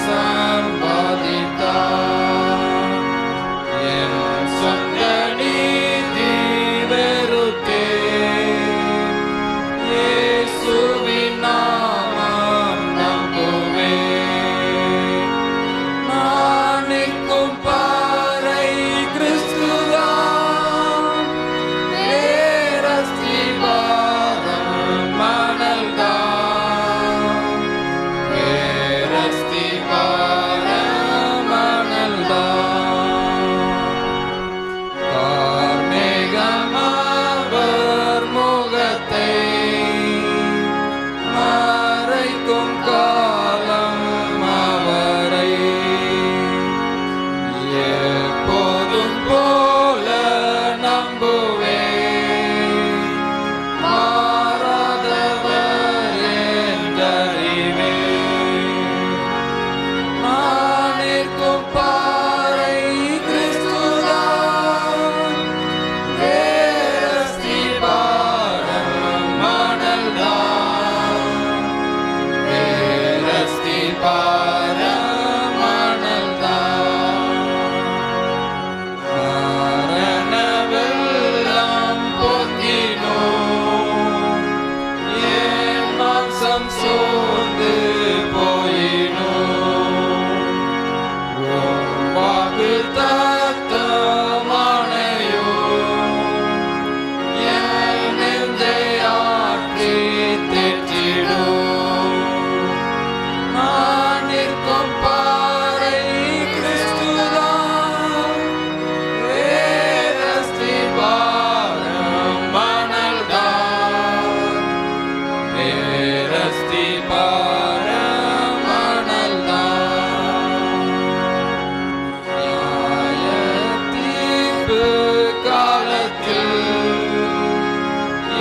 சம்பாதித்தார்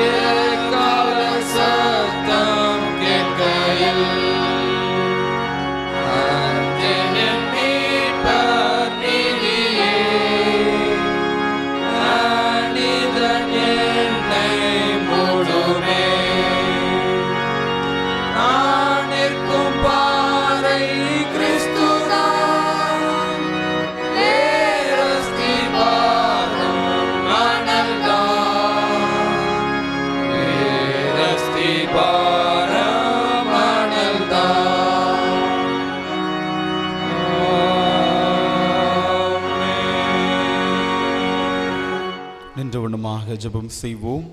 எக்கால சத்தம் கேட்கையில் அன்பின் மீட்பர் நீதியே, மனிதன் என்னை மூடுமே. நான் நிற்கும் பாறை கிறிஸ்துதான், வேரஸ்தி பாரம் மணல்தான், வேரஸ்தி பாரம் மணல்தான். நின்றவண்ணமாக ஜெபம் செய்வோம்.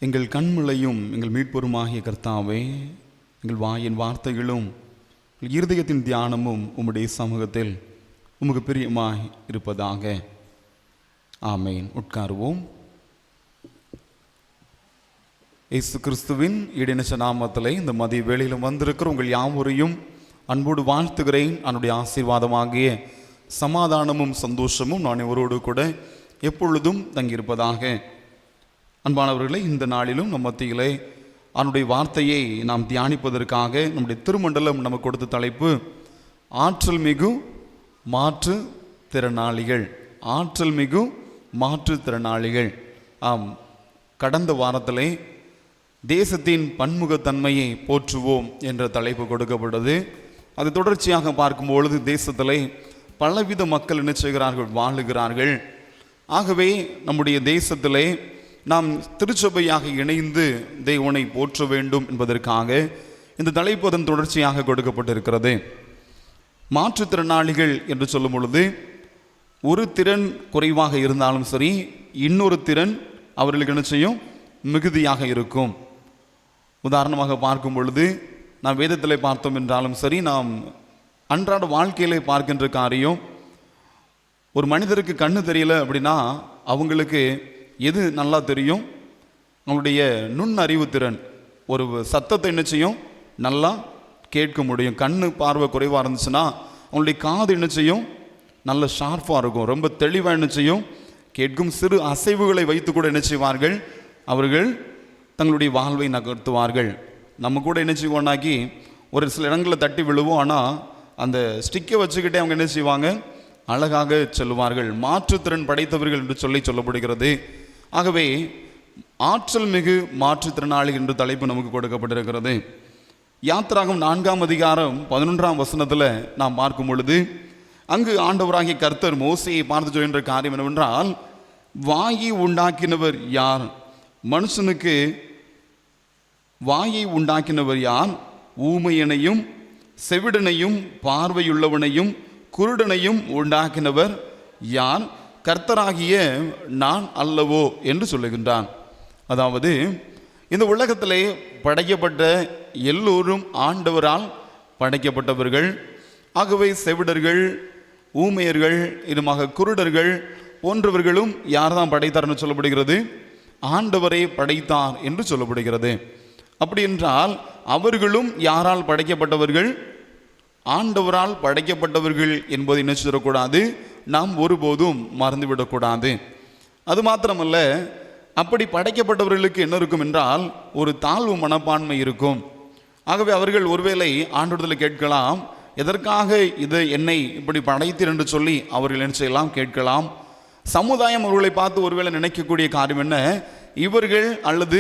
எங்கள் கண்முளையும் எங்கள் மீட்பொருமாகிய கர்த்தாவே, எங்கள் வாயின் வார்த்தைகளும் எங்கள் இருதயத்தின் தியானமும் உம்முடைய சமூகத்தில் உமக்கு பிரியமாய் இருப்பதாக. ஆமேன். உட்காருவோம். இயேசு கிறிஸ்துவின் இடைநச்ச நாமத்திலே இந்த மதிய வேளையிலும் வந்திருக்கிற உங்கள் யாவரையும் அன்போடு வாழ்த்துகிறேன். என்னுடைய ஆசீர்வாதமாகிய சமாதானமும் சந்தோஷமும் நான் இவரோடு கூட எப்பொழுதும் தங்கியிருப்பதாக. அன்பானவர்களே, இந்த நாளிலும் நம் மத்தியிலே அவனுடைய வார்த்தையை நாம் தியானிப்பதற்காக நம்முடைய திருமண்டலம் நமக்கு கொடுத்த தலைப்பு ஆற்றல் மிகு மாற்று திறனாளிகள். ஆற்றல் மிகு மாற்று திறனாளிகள். ஆம், கடந்த வாரத்திலே தேசத்தின் பன்முகத்தன்மையை போற்றுவோம் என்ற தலைப்பு கொடுக்கப்பட்டது. அது தொடர்ச்சியாக பார்க்கும்பொழுது தேசத்திலே பலவித மக்கள் என்ன செய்கிறார்கள், வாழுகிறார்கள். ஆகவே நம்முடைய தேசத்திலே நாம் திருச்சபையாக இணைந்து தேவனை போற்ற வேண்டும் என்பதற்காக இந்த தலைப்பு அதன் தொடர்ச்சியாக கொடுக்கப்பட்டிருக்கிறது. மாற்றுத்திறனாளிகள் என்று சொல்லும் பொழுது ஒரு திறன் குறைவாக இருந்தாலும் சரி, இன்னொரு திறன் அவர்களுக்கு என்ன செய்யும், மிகுதியாக இருக்கும். உதாரணமாக பார்க்கும் பொழுது நாம் வேதத்தில் பார்த்தோம் என்றாலும் சரி, நாம் அன்றாட வாழ்க்கையிலே பார்க்கின்ற காரியம், ஒரு மனிதருக்கு கண்ணு தெரியல அப்படின்னா அவங்களுக்கு எது நல்லா தெரியும், அவங்களுடைய நுண்ணறிவு திறன். ஒரு சத்தத்தை என்ன செய்யும், நல்லா கேட்க முடியும். கண்ணு பார்வை குறைவாக இருந்துச்சுன்னா அவங்களுடைய காது என்ன செய்யும், நல்ல ஷார்ப்பாக இருக்கும், ரொம்ப தெளிவாக என்ன செய்யும், கேட்கும். சிறு அசைவுகளை வைத்து கூட என்ன செய்வார்கள், அவர்கள் தங்களுடைய வாழ்வை நகர்த்துவார்கள். நம்ம கூட என்ன செய்வோம்னாக்கி ஒரு சில இடங்களில் தட்டி விழுவோம், ஆனால் அந்த ஸ்டிக்கை வச்சுக்கிட்டே அவங்க என்ன செய்வாங்க, அழகாக சொல்லுவார்கள். மாற்றுத்திறன் படைத்தவர்கள் என்று சொல்லப்படுகிறது. ஆகவே ஆற்றல் மிகு மாற்றுத்திறனாளி என்று தலைப்பு நமக்கு கொடுக்கப்பட்டிருக்கிறது. யாத்திராகம் 4ஆம் அதிகாரம் 11ஆம் வசனத்தில் நாம் பார்க்கும் பொழுது அங்கு ஆண்டவராகிய கர்த்தர் மோசையை பார்த்து சொல்கின்ற காரியம் என்னவென்றால், வாயை உண்டாக்கினவர் யார், மனுஷனுக்கு வாயை உண்டாக்கினவர் யார், ஊமையனையும் செவிடனையும் பார்வையுள்ளவனையும் குருடனையும் உண்டாக்கினவர் யார், கர்த்தராகிய நான் அல்லவோ என்று சொல்லுகின்றான். அதாவது இந்த உலகத்திலே படைக்கப்பட்ட எல்லோரும் ஆண்டவரால் படைக்கப்பட்டவர்கள். ஆகவே செவிடர்கள், ஊமையர்கள், இதுமாக குருடர்கள் போன்றவர்களும் யார் தான் படைத்தார்னு சொல்லப்படுகிறது, ஆண்டவரே படைத்தார் என்று சொல்லப்படுகிறது. அப்படி என்றால் அவர்களும் யாரால் படைக்கப்பட்டவர்கள், ஆண்டவரால் படைக்கப்பட்டவர்கள் என்பதை என்ன சொல்லக்கூடாது, நாம் ஒருபோதும் மறந்துவிடக்கூடாது. அது மாத்திரமல்ல, அப்படி படைக்கப்பட்டவர்களுக்கு என்ன இருக்கும் என்றால் ஒரு தாழ்வு மனப்பான்மை இருக்கும். ஆகவே அவர்கள் ஒருவேளை ஆண்டவரிடத்தில் கேட்கலாம், எதற்காக இது என்னை இப்படி படைத்தீர் என்று சொல்லி அவர்கள் என்ன செய்யலாம், கேட்கலாம். சமுதாயம் அவர்களை பார்த்து ஒருவேளை நினைக்கக்கூடிய காரியம் என்ன, இவர்கள் அல்லது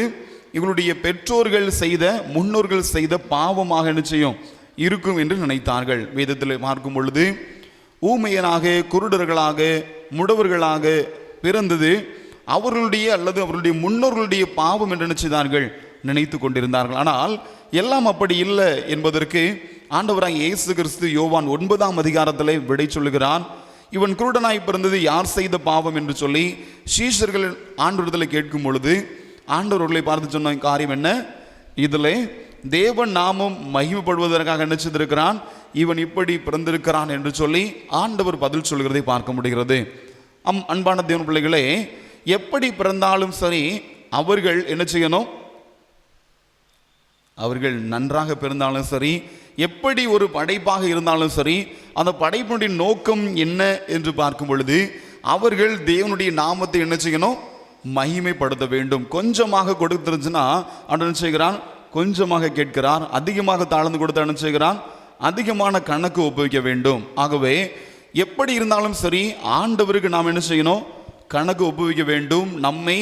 இவர்களுடைய பெற்றோர்கள் செய்த, முன்னோர்கள் செய்த பாவமாக என்ன செய்யும் இருக்கும் என்று நினைத்தார்கள். வேதத்தில் பார்க்கும் பொழுது ஊமையனாக, குருடர்களாக, முடவர்களாக பிறந்தது அவர்களுடைய அல்லது அவர்களுடைய முன்னோர்களுடைய பாவம் என்று நினைச்சார்கள், நினைத்து கொண்டிருந்தார்கள். ஆனால் எல்லாம் அப்படி இல்லை என்பதற்கு ஆண்டவராய் இயேசு கிறிஸ்து யோவான் 9ஆம் அதிகாரத்தில் விடை சொல்லுகிறான். இவன் குருடனாய் பிறந்தது யார் செய்த பாவம் என்று சொல்லி சீஷர்கள் ஆண்டவரிடத்தில் கேட்கும் பொழுது ஆண்டவர்களை பார்த்து சொன்ன காரியம் என்ன, இதில் தேவன் நாமும் மகிமைப்படுவதற்காக நினைச்சிருக்கிறான், இவன் இப்படி பிறந்திருக்கிறான் என்று சொல்லி ஆண்டவர் பதில் சொல்கிறதை பார்க்க முடிகிறது. அன்பான தேவன் பிள்ளைகளே, எப்படி பிறந்தாலும் சரி அவர்கள் என்ன செய்யணும், அவர்கள் நன்றாக பிறந்தாலும் சரி, எப்படி ஒரு படைப்பாக இருந்தாலும் சரி, அந்த படைப்பினுடைய நோக்கம் என்ன என்று பார்க்கும் பொழுது அவர்கள் தேவனுடைய நாமத்தை என்ன செய்யணும்? மகிமைப்படுத்த வேண்டும். கொஞ்சமாக கொடுத்துருந்துச்சுன்னா அவன் என்ன செய்கிறான்? கொஞ்சமாக கேட்கிறார். அதிகமாக தாழ்ந்து கொடுத்து என்ன செய்கிறான்? அதிகமான கணக்கு ஒப்புவிக்க வேண்டும். ஆகவே எப்படி இருந்தாலும் சரி, ஆண்டவருக்கு நாம் என்ன செய்யணும்? கணக்கு ஒப்புவிக்க வேண்டும். நம்மை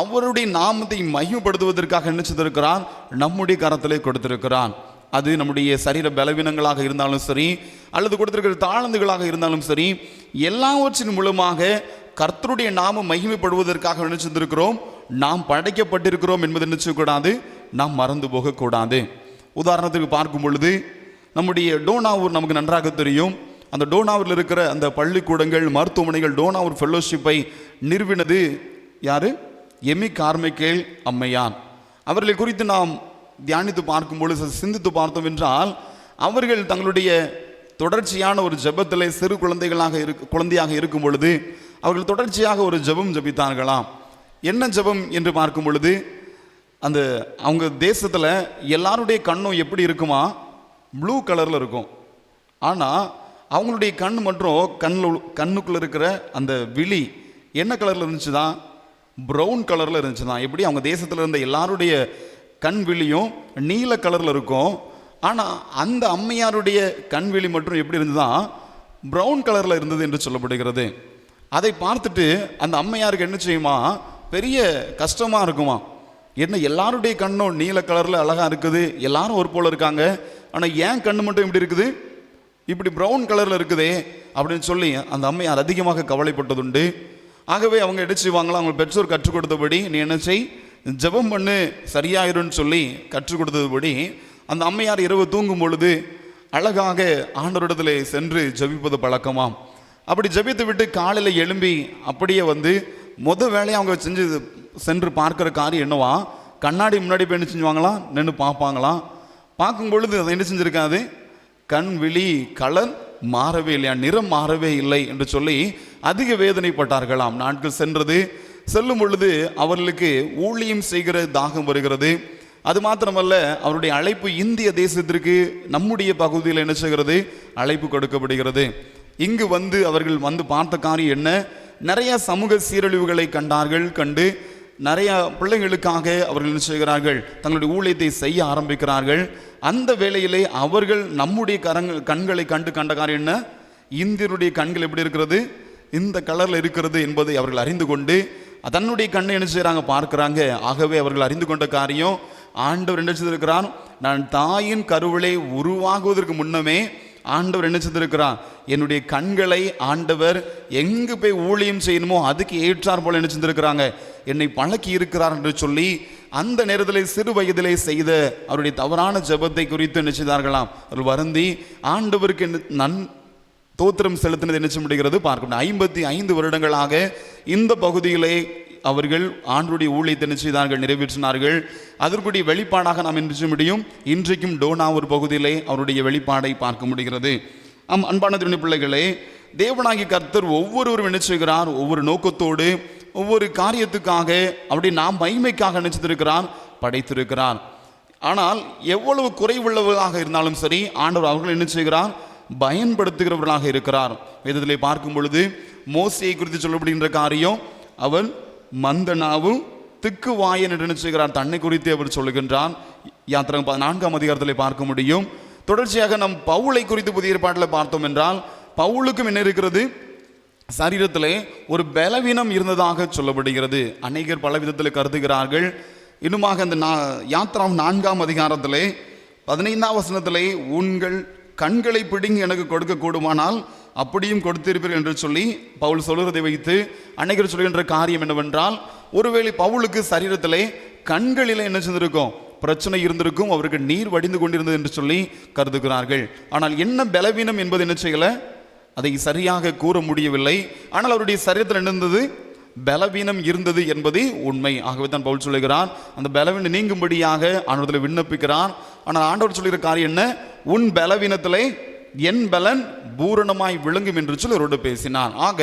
அவருடைய நாமத்தை மகிமைப்படுத்துவதற்காக என்ன செய்திருக்கிறான்? நம்முடைய கரத்திலே கொடுத்திருக்கிறான். அது நம்முடைய சரீர பலவீனங்களாக இருந்தாலும் சரி, அல்லது கொடுத்திருக்கிற தாழ்ந்துகளாக இருந்தாலும் சரி, எல்லாவற்றின் மூலமாக கர்த்தருடைய நாமம் மகிமைப்படுவதற்காக என்ன செய்திருக்கிறோம்? நாம் படைக்கப்பட்டிருக்கிறோம் என்பது என்ன செய்யக்கூடாது? நாம் மறந்து போகக்கூடாது. உதாரணத்துக்கு பார்க்கும் பொழுது நம்முடைய டோனாவூர் நமக்கு நன்றாக தெரியும். அந்த டோனாவூரில் இருக்கிற அந்த பள்ளிக்கூடங்கள், மருத்துவமனைகள், டோனாவூர் ஃபெல்லோஷிப்பை நிறுவினது யாரு? எமி கார்மைக்கேல் அம்மையார். அவர்களை குறித்து நாம் தியானித்து பார்க்கும் பொழுது, சிந்தித்து பார்த்தோம் என்றால், அவர்கள் தங்களுடைய தொடர்ச்சியான ஒரு ஜெபத்திலே சிறு குழந்தையாக இருக்கும் பொழுது அவர்கள் தொடர்ச்சியாக ஒரு ஜெபம் ஜெபித்தார்களாம். என்ன ஜெபம் என்று பார்க்கும் பொழுது, அந்த அவங்க தேசத்தில் எல்லாருடைய கண்ணும் எப்படி இருக்குமா? ப்ளூ கலரில் இருக்கும். ஆனால் அவங்களுடைய கண் மற்றும் கண்ணுக்குள்ளே இருக்கிற அந்த விழி என்ன கலரில் இருந்துச்சு தான்? ப்ரௌன் கலரில் இருந்துச்சு தான். எப்படி அவங்க தேசத்தில் இருந்த எல்லாருடைய கண் விழியும் நீல கலரில் இருக்கும். ஆனால் அந்த அம்மையாருடைய கண் விழி மட்டும் எப்படி இருந்துதான்? ப்ரௌன் கலரில் இருந்தது என்று சொல்லப்படுகிறது. அதை பார்த்துட்டு அந்த அம்மையாருக்கு என்ன செய்யுமா? பெரிய கஷ்டமாக இருக்குமா. என்ன, எல்லாருடைய கண்ணும் நீல கலரில் அழகாக இருக்குது, எல்லாரும் ஒரு போல் இருக்காங்க, ஆனால் ஏன் கண்ணு மட்டும் இப்படி இருக்குது, இப்படி ப்ரௌன் கலரில் இருக்குதே அப்படின்னு சொல்லி அந்த அம்மையார் அதிகமாக கவலைப்பட்டதுண்டு. ஆகவே அவங்க என்ன செய்வாங்களா? அவங்க பெற்றோர் கற்றுக் கொடுத்தபடி, நீ என்ன செய், ஜெபம் பண்ணு, சரியாயிருன்னு சொல்லி கற்றுக் கொடுத்ததுபடி அந்த அம்மையார் இரவு தூங்கும் பொழுது அழகாக ஆண்டவரிடத்தில் சென்று ஜெபிப்பது பழக்கமாம். அப்படி ஜெபித்து விட்டு காலையில் எழும்பி அப்படியே வந்து வேலையை அவங்க சென்று பார்க்குற காரியம் என்னவா? கண்ணாடி முன்னாடி போய் என்ன செஞ்சுவாங்களாம்? நின்று பார்ப்பாங்களாம். பார்க்கும் பொழுது அதை என்ன செஞ்சுருக்காது? கண் விழி கலர் மாறவே இல்லையா, நிறம் மாறவே இல்லை என்று சொல்லி அதிக வேதனைப்பட்டார்களாம். நாட்கள் செல்லும் பொழுது அவர்களுக்கு ஊழியம் செய்கிற தாகம் வருகிறது. அது மாத்திரமல்ல, அவருடைய அழைப்பு இந்திய தேசத்திற்கு, நம்முடைய பகுதியில் என்ன செய்கிறது? அழைப்பு கொடுக்கப்படுகிறது. இங்கு வந்து அவர்கள் வந்து பார்த்த காரியம் என்ன? நிறைய சமூக சீரழிவுகளை கண்டு நிறைய பிள்ளைகளுக்காக அவர்கள் என்ன செய்கிறார்கள்? தங்களுடைய ஊழியத்தை செய்ய ஆரம்பிக்கிறார்கள். அந்த வேளையிலே அவர்கள் நம்முடைய கண்களை கண்ட காரியம் என்ன? இந்தியனுடைய கண்கள் எப்படி இருக்கிறது? இந்த கலரில் இருக்கிறது என்பதை அவர்கள் அறிந்து கொண்டு தன்னுடைய கண்ணை என்ன செய்கிறாங்க? பார்க்கிறாங்க. ஆகவே அவர்கள் அறிந்து கொண்ட காரியம், ஆண்டவர் என்ன செய்திருக்கிறார்? நான் தாயின் கருவிலை உருவாகுவதற்கு முன்னமே ஆண்டவர் என்ன செய்திருக்கிறார்? என்னுடைய கண்களை ஆண்டவர் எங்கு போய் ஊழியம் செய்யணுமோ அதுக்கு ஏற்றார் போல என்ன செய்திருக்கிறாங்க? என்னை பழக்கி இருக்கிறார் என்று சொல்லி அந்த நேரத்தில் சிறு வயதிலே செய்த அவருடைய தவறான ஜெபத்தை குறித்து என்ன செய்தார்களாம்? அவர்கள் வருந்தி ஆண்டவருக்கு தோத்திரம் செலுத்தினது என்ன செய்ய முடிகிறது? பார்க்கணும். 55 வருடங்களாக இந்த பகுதியிலே அவர்கள் ஆண்டவருடைய ஊழியத்தை என்ன செய்தார்கள்? நிறைவேற்றினார்கள். அதற்குரிய வெளிப்பாடாக நாம் என்ன செய்ய முடியும்? இன்றைக்கும் டோனாவூர் பகுதியிலே அவருடைய வெளிப்பாடை பார்க்க முடிகிறது. அன்பான திருநி பிள்ளைகளே, தேவனாகிய கர்த்தர் ஒவ்வொருவரும் என்ன செய்கிறார்? ஒவ்வொரு நோக்கத்தோடு ஒவ்வொரு காரியத்துக்காக அவருடைய நாம் மகிமைக்காக நினைச்சிருக்கிறார், படைத்திருக்கிறார். ஆனால் எவ்வளவு குறைவுள்ளவர்களாக இருந்தாலும் சரி, ஆண்டவர் அவர்கள் என்ன செய்கிறார்? பயன்படுத்துகிறவர்களாக இருக்கிறார். வேதத்திலே பார்க்கும் பொழுது மோசேயை குறித்து சொல்லப்படுகின்ற காரியம், அவன் மந்தனாவும் திக்கு வாயன் என்று நினைச்சுகிறார். தன்னை குறித்து அவர் சொல்லுகின்றான். யாத்திரை 4ஆம் அதிகாரத்திலே பார்க்க முடியும். தொடர்ச்சியாக நம் பவுலை குறித்து புதிய ஏற்பாட்டில் பார்த்தோம் என்றால், பவுலுக்கும் என்ன இருக்கிறது? சரீரத்திலே ஒரு பலவீனம் இருந்ததாக சொல்லப்படுகிறது. அநேகர் பல விதத்தில் கருதுகிறார்கள். இன்னுமாக இந்த யாத்திரா 4ஆம் அதிகாரத்திலே 15ஆம் வசனத்திலே, உங்கள் கண்களை பிடுங்கி எனக்கு கொடுக்க கூடுமானால் அப்படியும் கொடுத்திருப்பீர்கள் என்று சொல்லி பவுல் சொல்கிறதை வைத்து அநேகர் சொல்கின்ற காரியம் என்னவென்றால், ஒருவேளை பவுலுக்கு சரீரத்திலே கண்களில் என்ன செஞ்சிருக்கும்? பிரச்சனை இருந்திருக்கும், அவருக்கு நீர் வடிந்து கொண்டிருந்தது என்று சொல்லி கருதுகிறார்கள். ஆனால் என்ன பலவீனம் என்பது என்ன செய்யலை? அதை சரியாக கூற முடியவில்லை. ஆனால் அவருடைய சரீரத்தில் இருந்தது பலவீனம் இருந்தது என்பது உண்மை. ஆகவே தான் பவுல் சொல்லுகிறான், அந்த பலவீனம் நீங்கும்படியாக ஆண்டவரில் விண்ணப்பிக்கிறான். ஆனால் ஆண்டவர் சொல்லுகிற காரியம் என்ன? உன் பலவீனத்திலே என் பலன் பூரணமாய் விளங்கும் என்று சொல்லி அவரோடு பேசினான். ஆக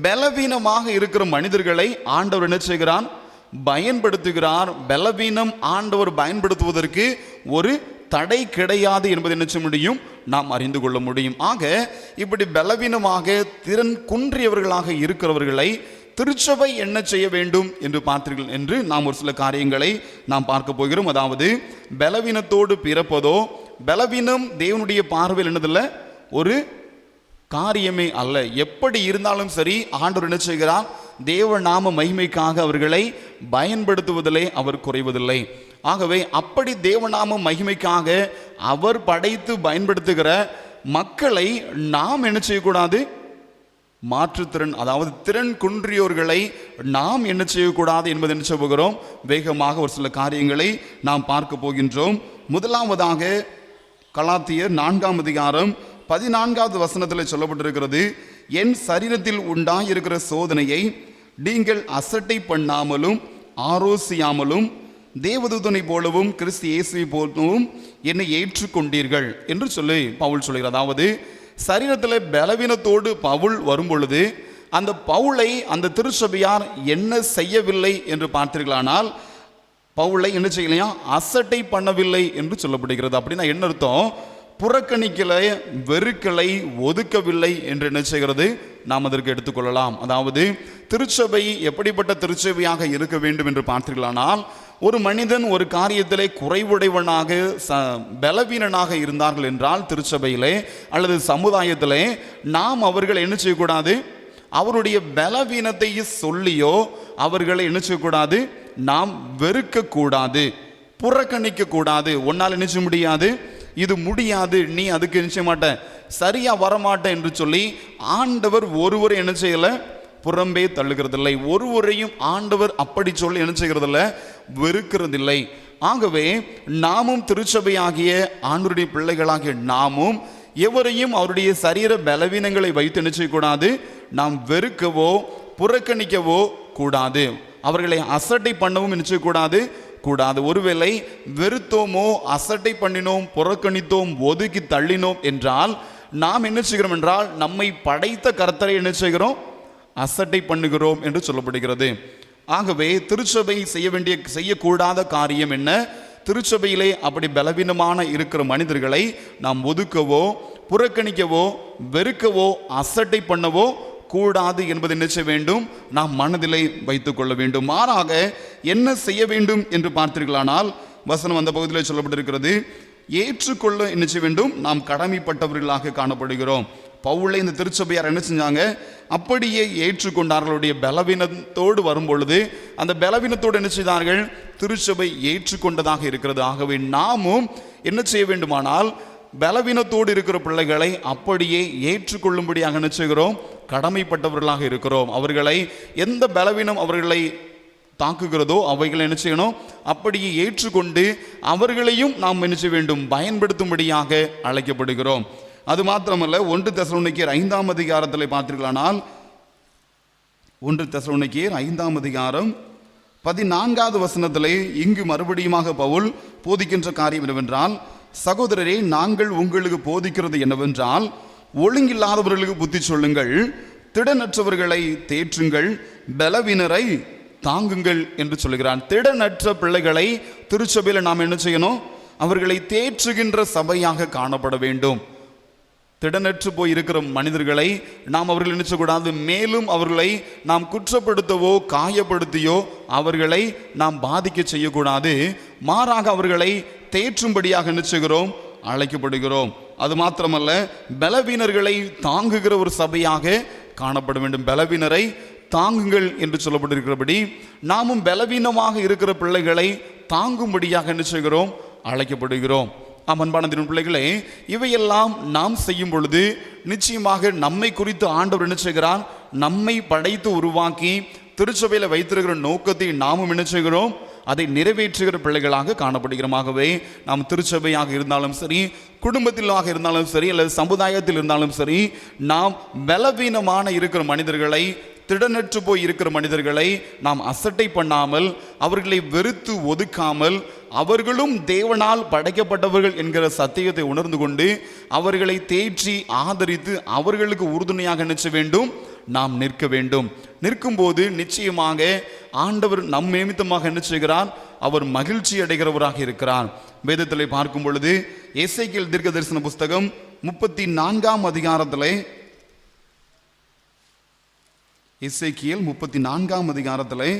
பலவீனமாக இருக்கிற மனிதர்களை ஆண்டவர் என்ன செய்கிறான்? பயன்படுத்துகிறார். பலவீனம் ஆண்டவர் பயன்படுத்துவதற்கு ஒரு தடை கிடையாது என்பதை என்ன செய்ய முடியும்? நாம் அறிந்து கொள்ள முடியும். ஆக இப்படி பலவீனமாக திறன் குன்றியவர்களாக இருக்கிறவர்களை திருச்சபை என்ன செய்ய வேண்டும் என்று பார்த்தீர்கள் என்று நாம் ஒரு சில காரியங்களை நாம் பார்க்க போகிறோம். அதாவது பலவீனத்தோடு பிறப்பதோ, பலவீனம் தேவனுடைய பார்வையில் என்னதில்லை, ஒரு காரியமே அல்ல. எப்படி இருந்தாலும் சரி, ஆண்டவர் என்ன செய்கிறார், தேவ நாம மகிமைக்காக அவர்களை பயன்படுத்துவதிலே அவர் குறைவதில்லை. ஆகவே அப்படி தேவநாம மகிமைக்காக அவர் படைத்து பயன்படுத்துகிற மக்களை நாம் என்ன செய்யக்கூடாது, மாற்றுத்திறன் அதாவது திறன் குன்றியோர்களை நாம் என்ன செய்யக்கூடாது என்பதை என்ன செய்ய போகிறோம், வேகமாக ஒரு சில காரியங்களை நாம் பார்க்க போகின்றோம். முதலாவதாக கலாத்தியர் 4ஆம் அதிகாரம் 14வது வசனத்தில் சொல்லப்பட்டிருக்கிறது, என் சரீரத்தில் உண்டாயிருக்கிற சோதனையை நீங்கள் அசட்டை பண்ணாமலும் ஆரோசியாமலும் தேவதூதனை போலவும் கிறிஸ்து இயேசுவை போலவும் என்னை ஏற்றுக்கொண்டீர்கள் என்று சொல்லி பவுல் சொல்கிறார். அதாவது சரீரத்தில் பலவீனத்தோடு பவுல் வரும் பொழுது அந்த பவுலை அந்த திருச்சபையார் என்ன செய்யவில்லை என்று பார்த்தீர்களானால், பவுலை என்ன செய்யலையா, அசட்டை பண்ணவில்லை என்று சொல்லப்படுகிறது. அப்படின்னா என்ன அர்த்தம், புறக்கணிக்கலை, வெறுக்கலை, ஒதுக்கவில்லை என்று என்ன செய்கிறது, நாம் அதற்கு எடுத்துக்கொள்ளலாம். அதாவது திருச்சபை எப்படிப்பட்ட திருச்சபையாக இருக்க வேண்டும் என்று பார்த்தீர்களானால், ஒரு மனிதன் ஒரு காரியத்திலே குறைவுடையவனாக பலவீனனாக இருந்தார்கள் என்றால் திருச்சபையிலே அல்லது சமுதாயத்திலே நாம் அவர்களை என்ன செய்யக்கூடாது, அவருடைய பலவீனத்தை சொல்லியோ அவர்களை என்ன செய்யக்கூடாது, நாம் வெறுக்கக்கூடாது, புறக்கணிக்க கூடாது. ஒன்னால் என்ன செய்ய முடியாது, இது முடியாது, நீ அதுக்கு என்ன செய்ய மாட்ட, சரியா வரமாட்ட என்று சொல்லி ஆண்டவர் ஒருவரை என்ன செய்யல, புறம்பே தள்ளுகிறதில்லை. ஒருவரையும் ஆண்டவர் அப்படி சொல்லி என்ன செய்கிறதில்ல, வெறுக்கிறதில்லை. ஆகவே நாமும் திருச்சபையாகிய ஆண்டவருடைய பிள்ளைகளாகிய நாமும் எவரையும் அவருடைய சரீர பலவீனங்களை வைத்து என்ன செய்யக்கூடாது, நாம் வெறுக்கவோ புறக்கணிக்கவோ கூடாது. அவர்களை அசட்டை பண்ணவும் என்ன செய்யக்கூடாது, கூடாது. ஒருவேளை வெறுத்தோமோ, அசட்டை பண்ணினோம், புறக்கணித்தோம், ஒதுக்கி தள்ளினோம் என்றால் நாம் என்ன செய்கிறோம் என்றால், நம்மை படைத்த கர்த்தரை என்ன செய்கிறோம், அசட்டை பண்ணுகிறோம் என்று சொல்லப்படுகிறது. ஆகவே திருச்சபை செய்யக்கூடாத காரியம் என்ன, திருச்சபையிலே அப்படி பலவீனமான இருக்கிற மனிதர்களை நாம் ஒதுக்கவோ புறக்கணிக்கவோ வெறுக்கவோ அசட்டை பண்ணவோ கூடாது என்பதை என்ன செய்ய வேண்டும், நாம் மனதிலே வைத்துக் கொள்ள வேண்டும். மாறாக என்ன செய்ய வேண்டும் என்று பார்த்தீர்களானால், வசனம் அந்த பகுதியில் சொல்லப்பட்டிருக்கிறது, ஏற்றுக்கொள்ள என்ன செய்ய வேண்டும், நாம் கடமைப்பட்டவர்களாக காணப்படுகிறோம். பவுலை இந்த திருச்சபையார் என்ன செஞ்சாங்க, அப்படியே ஏற்றுக்கொண்டார்களுடைய பலவீனத்தோடு வரும் பொழுது அந்த பலவீனத்தோடு என்ன செய்தார்கள், திருச்சபை ஏற்றுக்கொண்டதாக இருக்கிறது. ஆகவே நாமும் என்ன செய்ய வேண்டுமானால், பலவீனத்தோடு இருக்கிற பிள்ளைகளை அப்படியே ஏற்றுக்கொள்ளும்படியாக என்ன செய்கிறோம், கடமைப்பட்டவர்களாக இருக்கிறோம். அவர்களை எந்த பலவீனம் அவர்களை தாக்குகிறதோ அவைகளை என்ன செய்யணும், அப்படியே ஏற்றுக்கொண்டு அவர்களையும் நாம் என்ன செய்ய வேண்டும், பயன்படுத்தும்படியாக அழைக்கப்படுகிறோம். அது மாத்திரமல்ல, 1 தெசலோனிக்கேயர் 5ஆம் அதிகாரத்தில் பார்த்தீர்களானால், 1 தெசலோனிக்கேயர் 5ஆம் அதிகாரம் 14வது வசனத்திலே இங்கு மறுபடியுமாக பவுல் போதிக்கின்ற காரியம் என்னவென்றால், சகோதரரே, நாங்கள் உங்களுக்கு போதிக்கிறது என்னவென்றால், ஒழுங்கில்லாதவர்களுக்கு புத்தி சொல்லுங்கள், திடனற்றவர்களை தேற்றுங்கள், பலவீனரை தாங்குங்கள் என்று சொல்கிறான். திடனற்ற பிள்ளைகளை திருச்சபையில் நாம் என்ன செய்யணும், அவர்களை தேற்றுகின்ற சபையாக காணப்பட வேண்டும். திடனற்று போய் இருக்கிற மனிதர்களை நாம் அவர்கள் நினைச்சக்கூடாது, மேலும் அவர்களை நாம் குற்றப்படுத்தவோ காயப்படுத்தியோ அவர்களை நாம் பாதிக்க செய்யக்கூடாது. மாறாக அவர்களை தேற்றும்படியாக நினைச்சுகிறோம், அழைக்கப்படுகிறோம். அது மாத்திரமல்ல, பலவீனர்களை தாங்குகிற ஒரு சபையாக காணப்பட வேண்டும். பலவீனரை தாங்குங்கள் என்று சொல்லப்பட்டிருக்கிறபடி நாமும் பலவீனமாக இருக்கிற பிள்ளைகளை தாங்கும்படியாக என்ன செய்கிறோம், அழைக்கப்படுகிறோம். அன்பான பிள்ளைகளே, இவையெல்லாம் நாம் செய்யும் பொழுது நிச்சயமாக நம்மை குறித்து ஆண்டவர் என்ன செய்கிறார், நம்மை படைத்து உருவாக்கி திருச்சபையில் வைத்திருக்கிற நோக்கத்தை நாமும் என்ன செய்கிறோம், அதை நிறைவேற்றுகிற பிள்ளைகளாக காணப்படுகிறோம். ஆகவே நாம் திருச்சபையாக இருந்தாலும் சரி, குடும்பத்திலாக இருந்தாலும் சரி, அல்லது சமுதாயத்தில் இருந்தாலும் சரி, நாம் பலவீனமான இருக்கிற மனிதர்களை, திடனற்று போய் இருக்கிற மனிதர்களை நாம் அசட்டை பண்ணாமல், அவர்களை வெறுத்து ஒதுக்காமல், அவர்களும் தேவனால் படைக்கப்பட்டவர்கள் என்கிற சத்தியத்தை உணர்ந்து கொண்டு அவர்களை தேற்றி ஆதரித்து அவர்களுக்கு உறுதுணையாக நிற்க வேண்டும், நாம் நிற்க வேண்டும். நிற்கும்போது நிச்சயமாக ஆண்டவர் நம் நிமித்தமாக என்ன செய்கிறார், அவர் மகிழ்ச்சி அடைகிறவராக இருக்கிறார். வேதத்தில் பார்க்கும் பொழுது எசேக்கியேல் தீர்க்க தரிசன புஸ்தகம் 34ஆம் அதிகாரத்திலே, எசேக்கியேல் 34ஆம் அதிகாரத்திலே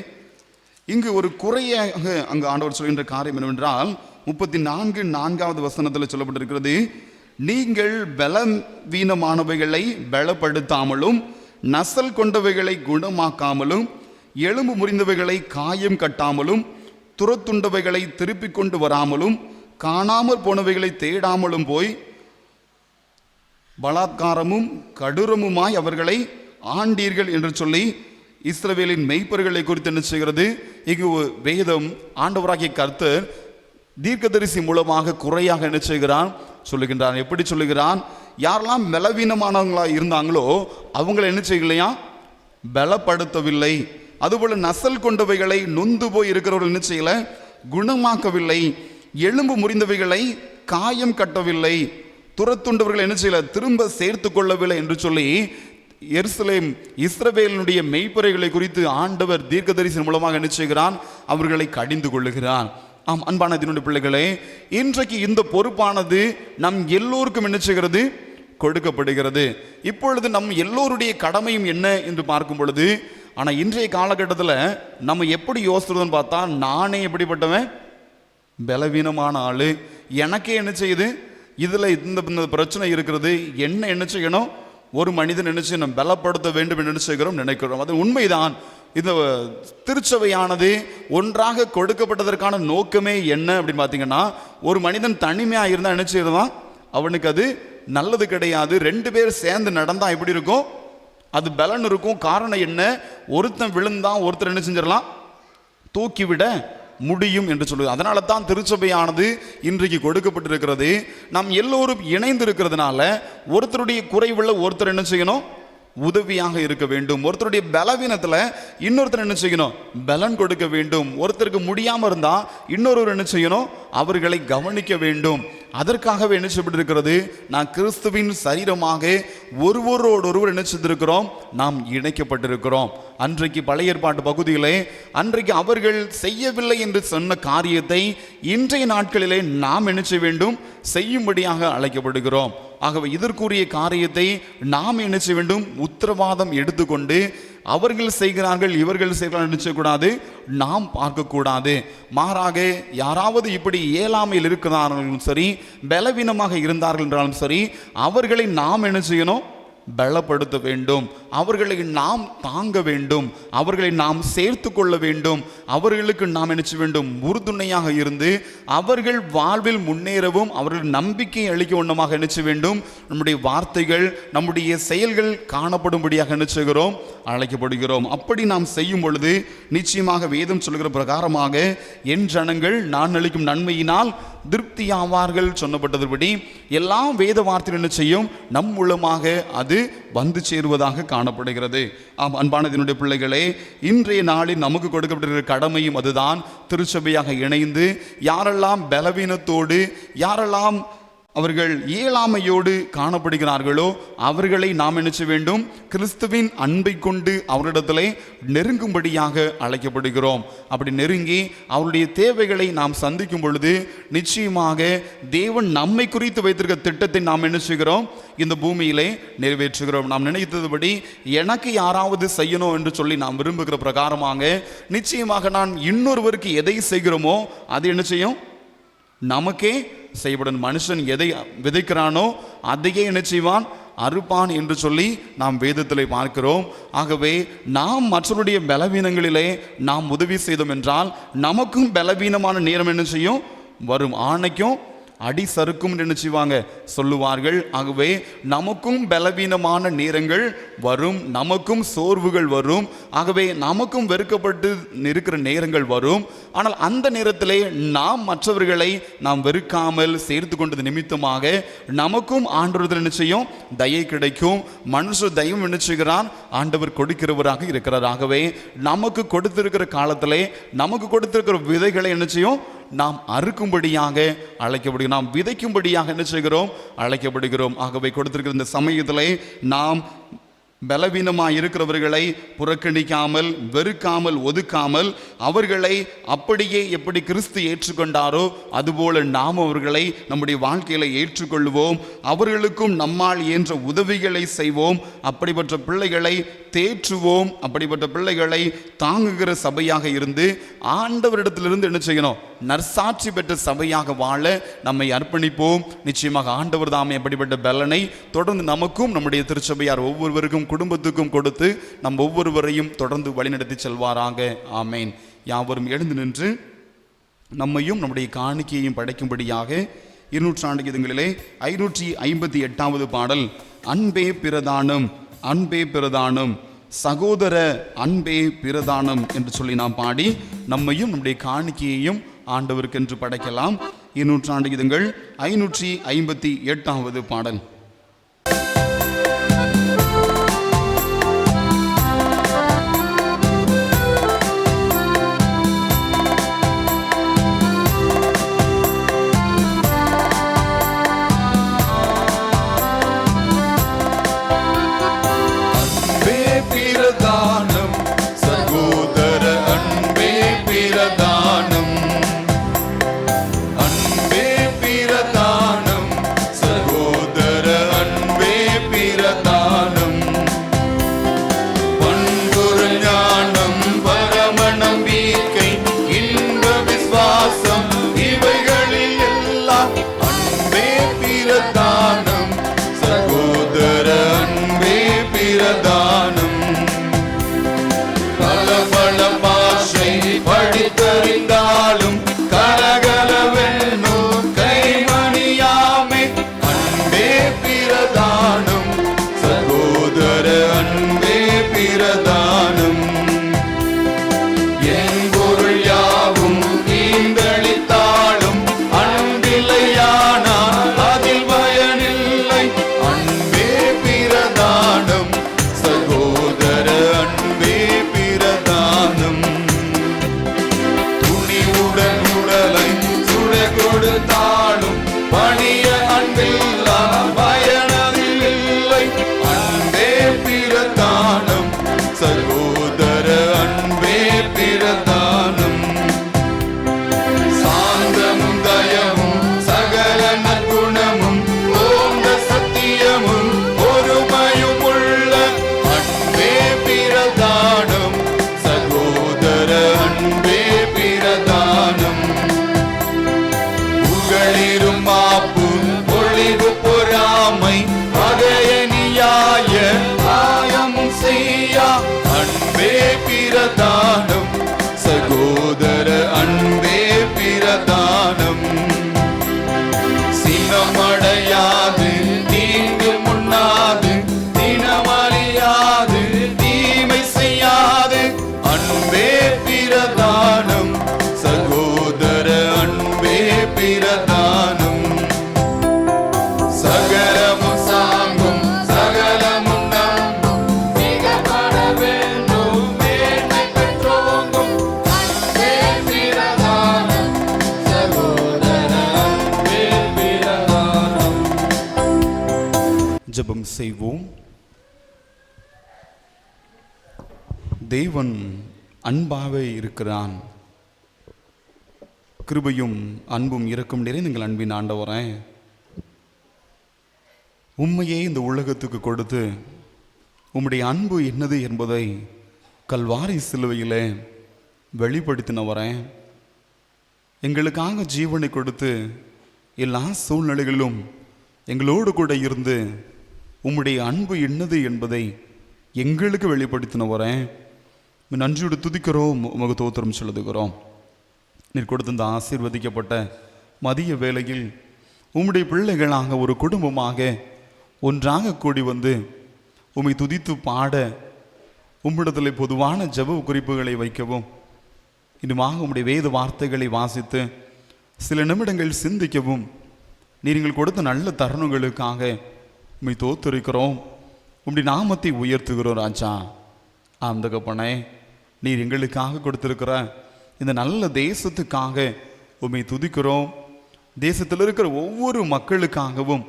இங்கு ஒரு குறையாக அங்கு ஆண்டவர் சொல்கின்ற காரியம் என்னவென்றால் 34:4 வசனத்தில் சொல்லப்பட்டிருக்கிறது, நீங்கள் பலவீனமானவைகளை பலப்படுத்தாமலும் நசல் கொண்டவைகளை குணமாக்காமலும் எலும்பு முறிந்தவைகளை காயம் கட்டாமலும் துரத்துண்டவைகளை திருப்பிக் கொண்டு வராமலும் காணாமற் போனவைகளை தேடாமலும் போய் பலாத்காரமும் கடூரமுமாய் அவர்களை ஆண்டீர்கள் என்று சொல்லி இஸ்ரவேலின் மெய்ப்பர்களை குறித்து என்ன செய்கிறது? இங்கு வேதம் ஆண்டவராகிய கர்த்தர் தீர்க்கதரிசி மூலமாக குறையாக என்ன செய்கிறான்? சொல்லுகின்றான். எப்படி சொல்லுகிறான்? யாரெல்லாம் பலவீனமானவங்களா இருந்தாங்களோ அவங்களை என்ன செய்யலையா? பலப்படுத்தவில்லை. அதுபோல நசல் கொண்டவைகளை நொந்து போய் இருக்கிறவர்கள் என்ன செய்யல? குணமாக்கவில்லை. எலும்பு முறிந்தவைகளை காயம் கட்டவில்லை. துரத்துண்டவர்கள் என்ன செய்யல? திரும்ப சேர்த்து கொள்ளவில்லை என்று சொல்லி எருசலேம் இஸ்ரவேலினுடைய மெய்ப்பறைகளை குறித்து ஆண்டவர் தீர்க்கதரிசி மூலமாக என்ன செய்கிறான்? அவர்களை கடிந்து கொள்ளுகிறான். ஆம், அன்பான தினுடைய பிள்ளைகளே, இன்றைக்கு இந்த பொறுப்பானது நம் எல்லோருக்கும் என்ன செய்கிறது? கொடுக்கப்படுகிறது. இப்பொழுது நம் எல்லோருடைய கடமையும் என்ன என்று பார்க்கும் பொழுது, ஆனால் இன்றைய காலகட்டத்தில் நம்ம எப்படி யோசிக்கிறதுன்னு பார்த்தா, நானே எப்படிப்பட்டவன்? பலவீனமான ஆளு. எனக்கே என்ன செய்யுது? இதில் இந்த பிரச்சனை இருக்கிறது. என்ன செய்யணும்? ஒரு மனிதன் என்ன செய்யணும்? பலப்படுத்த வேண்டும் என்று நினைக்கிறோம். அது உண்மைதான். இந்த திருச்சபையானது ஒன்றாக கொடுக்கப்பட்டதற்கான நோக்கமே என்ன அப்படின்னு பார்த்தீங்கன்னா, ஒரு மனிதன் தனிமையாக இருந்தால் என்ன செய்யறதான்? அவனுக்கு அது நல்லது கிடையாது. 2 பேர் சேர்ந்து நடந்தா எப்படி இருக்கும்? அது பலன் இருக்கும். காரணம் என்ன? ஒருத்தன் விழுந்தான், ஒருத்தர் என்ன செஞ்சிடலாம்? தூக்கிவிட முடியும் என்று சொல்லுது. அதனால தான் திருச்சபையானது இன்றைக்கு கொடுக்கப்பட்டிருக்கிறது. நாம் எல்லோரும் இணைந்து இருக்கிறதுனால ஒருத்தருடைய குறைவுள்ள ஒருத்தர் என்ன செய்யணும்? உதவியாக இருக்க வேண்டும். ஒருத்தருடைய பலவீனத்தில் இன்னொருத்தர் என்ன செய்யணும்? பலன் கொடுக்க வேண்டும். ஒருத்தருக்கு முடியாமல் இருந்தால் இன்னொருவர் என்ன செய்யணும்? அவர்களை கவனிக்க வேண்டும். அதற்காகவே என்ன செய்யப்பட்டிருக்கிறது? நான் கிறிஸ்துவின் சரீரமாக ஒருவரோடொருவர் என்ன செய்திருக்கிறோம்? நாம் இணைக்கப்பட்டிருக்கிறோம். அன்றைக்கு பழைய ஏற்பாட்டு பகுதியிலே அன்றைக்கு அவர்கள் செய்யவில்லை என்று சொன்ன காரியத்தை இன்றைய நாட்களிலே நாம் என்ன செய்ய வேண்டும்? செய்யும்படியாக அழைக்கப்படுகிறோம். ஆகவே இதற்குரிய காரியத்தை நாம் என்ன செய்ய வேண்டும்? உத்தரவாதம் எடுத்துக்கொண்டு அவர்கள் செய்கிறார்கள், இவர்கள் செய்கிறார்கள் நினைச்சக்கூடாது, நாம் பார்க்கக்கூடாது. மாறாக யாராவது இப்படி இயலாமையில் இருக்கிறார்களும் சரி, பலவீனமாக இருந்தார்கள் என்றாலும் சரி, அவர்களை நாம் என்ன செய்யணும்? பலப்படுத்த வேண்டும். அவர்களை நாம் தாங்க வேண்டும். அவர்களை நாம் சேர்த்து கொள்ள வேண்டும். அவர்களுக்கு நாம் என்ன செய்ய வேண்டும்? உறுதுணையாக இருந்து அவர்கள் வாழ்வில் முன்னேறவும் அவர்கள் நம்பிக்கை அளிக்க ஒன்றமாக என்ன செய்ய வேண்டும்? நம்முடைய வார்த்தைகள், நம்முடைய செயல்கள் காணப்படும்படியாக என்ன செய்கிறோம்? அழைக்கப்படுகிறோம். அப்படி நாம் செய்யும் பொழுது நிச்சயமாக வேதம் சொல்கிற பிரகாரமாக என் ஜனங்கள் நான் அளிக்கும் நன்மையினால் திருப்தி ஆவார்கள் சொன்னப்பட்டதுபடி எல்லா வேத வார்த்தைகள் என்ன செய்யும்? நம் மூலமாக அது வந்து சேருவதாக காணப்படுகிறது. ஆம், அன்பான என்னுடைய பிள்ளைகளே, இன்றைய நாளில் நமக்கு கொடுக்கப்பட்டிருக்கிற கடமையும் அதுதான். திருச்சபையாக இணைந்து யாரெல்லாம் பலவீனத்தோடு, யாரெல்லாம் அவர்கள் இயலாமையோடு காணப்படுகிறார்களோ அவர்களை நாம் என்ன செய்ய வேண்டும்? கிறிஸ்துவின் அன்பை கொண்டு அவரிடத்திலே நெருங்கும்படியாக அழைக்கப்படுகிறோம். அப்படி நெருங்கி அவருடைய தேவைகளை நாம் சந்திக்கும் பொழுது நிச்சயமாக தேவன் நம்மை குறித்து வைத்திருக்க திட்டத்தை நாம் என்ன செய்கிறோம்? இந்த பூமியிலே நிறைவேற்றுகிறோம். நாம் நினைத்ததுபடி எனக்கு யாராவது செய்யணும் என்று சொல்லி நாம் விரும்புகிற பிரகாரமாக நிச்சயமாக நான் இன்னொருவருக்கு எதை செய்கிறோமோ அது என்ன செய்யும்? நமக்கே செய்யப்படும். மனுஷன் எதை விதைக்கிறானோ அதையே என்ன செய்வான்? அறுப்பான் என்று சொல்லி நாம் வேதத்திலே பார்க்கிறோம். ஆகவே நாம் மற்றவருடைய பலவீனங்களிலே நாம் உதவி செய்தோம் என்றால் நமக்கும் பலவீனமான நேரம் என்ன செய்யும்? வரும். ஆணைக்கும் அடி சறுக்கும் என்று செய்வாங்க சொல்லுவார்கள். ஆகவே நமக்கும் பலவீனமான நேரங்கள் வரும், நமக்கும் சோர்வுகள் வரும். ஆகவே நமக்கும் வெறுக்கப்பட்டு இருக்கிற நேரங்கள் வரும். ஆனால் அந்த நேரத்திலே நாம் மற்றவர்களை நாம் வெறுக்காமல் சேர்த்து கொண்டது நிமித்தமாக நமக்கும் ஆண்டவர் என்ன செய்யும்? தயை கிடைக்கும். மனுஷ தயவும் என்ன செய்கிறான்? ஆண்டவர் கொடுக்கிறவராக இருக்கிறார். ஆகவே நமக்கு கொடுத்திருக்கிற காலத்திலே நமக்கு கொடுத்திருக்கிற விதைகளை என்ன செய்யும்? நாம் அறுக்கும்படியாக அழைக்கப்படுகிறோம். நாம் விதைக்கும்படியாக என்ன செய்கிறோம்? அழைக்கப்படுகிறோம். ஆகவே கொடுத்திருக்கிற இந்த சமயத்திலே நாம் பலவீனமாக இருக்கிறவர்களை புறக்கணிக்காமல், வெறுக்காமல், ஒதுக்காமல் அவர்களை அப்படியே எப்படி கிறிஸ்து ஏற்றுக்கொண்டாரோ அதுபோல நாம் அவர்களை நம்முடைய வாழ்க்கையில ஏற்றுக்கொள்வோம். அவர்களுக்கும் நம்மால் இயன்ற உதவிகளை செய்வோம். அப்படிப்பட்ட பிள்ளைகளை தேற்றுவோம். அப்படிப்பட்ட பிள்ளைகளை தாங்குகிற சபையாக இருந்து ஆண்டவரிடத்திலிருந்து என்ன செய்யணும்? நற்சாட்சி பெற்ற சபையாக வாழ நம்மை அர்ப்பணிப்போம். நிச்சயமாக ஆண்டவர் தாமே அப்படிப்பட்ட பலனை தொடர்ந்து நமக்கும் நம்முடைய திருச்சபையார் ஒவ்வொருவருக்கும் குடும்பத்துக்கும் கொடுத்து நம் ஒவ்வொருவரையும் தொடர்ந்து வழிநடத்தி செல்வாராக. ஆமேன். யாவரும் எழுந்து நின்று நம்மையும் நம்முடைய காணிக்கையையும் படைக்கும்படியாக 200 கீதங்களிலே 558வது பாடல், அன்பே பிரதானம், அன்பே பிரதானம், சகோதர அன்பே பிரதானம் என்று சொல்லி நாம் பாடி நம்மையும் நம்முடைய காணிக்கையையும் ஆண்டவருக்கு என்று படைக்கலாம். 200 கீதங்கள் 558வது பாடல். ஜெபம் செய்வோம். தேவன் அன்பாகவே இருக்கிறான். கிருபையும் அன்பும் இரக்கம் நிறைந்த எங்கள் அன்பின் ஆண்டவரே, உம்மையே இந்த உலகத்துக்கு கொடுத்து உம்முடைய அன்பு என்னது என்பதை கல்வாரி சிலுவையிலே வெளிப்படுத்தினவரே, எங்களுக்காக ஜீவனை கொடுத்து எல்லா சூழ்நிலைகளிலும் எங்களோடு கூட இருந்து உம்முடைய அன்பு என்னது என்பதை எங்களுக்கு வெளிப்படுத்தினவரே, நன்றியோடு துதிக்கிறோம், உமக்கு தோத்திரம் செலுத்துகிறோம். நீர் கொடுத்த இந்த ஆசீர்வதிக்கப்பட்ட மதிய வேளையில் உம்முடைய பிள்ளைகளாக ஒரு குடும்பமாக ஒன்றாக கூடி வந்து உம்மை துதித்து பாட உம்மிடத்தில் பொதுவான ஜெப குறிப்புகளை வைக்கவும், இன்னுமாக உம்முடைய வேத வார்த்தைகளை வாசித்து சில நிமிடங்கள் சிந்திக்கவும் நீர் எங்கள் கொடுத்த நல்ல தருணங்களுக்காக உம்மை தோத்துரைக்கிறோம். உம்முடைய நாமத்தை உயர்த்துகிறோம் ராஜா. ஆம் தகப்பனே, நீர் எங்களுக்காக கொடுத்திருக்கிற இந்த நல்ல தேசத்துக்காக உம்மை துதிக்கிறோம். தேசத்தில் இருக்கிற ஒவ்வொரு மக்களுக்காகவும்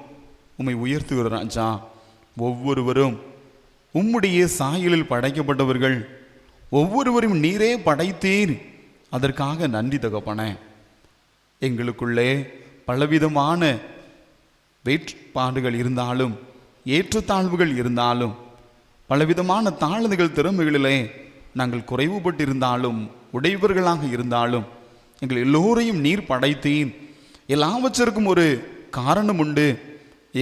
உம்மை உயர்த்துகிறோம் ராஜா. ஒவ்வொருவரும் உம்முடைய சாயலில் படைக்கப்பட்டவர்கள் ஒவ்வொருவரும் நீரே படைத்தீர், அதற்காக நன்றி தகப்பனே. எங்களுக்குள்ளே பலவிதமான வேறுபாடுகள் இருந்தாலும், ஏற்றத்தாழ்வுகள் இருந்தாலும், பலவிதமான தாழ்ந்துகள் திறமைகளிலே நாங்கள் குறைவுபட்டிருந்தாலும், உடையவர்களாக இருந்தாலும், எங்கள் எல்லோரையும் நீர் படைத்தீர். எல்லாவற்றிற்கும் ஒரு காரணம் உண்டு.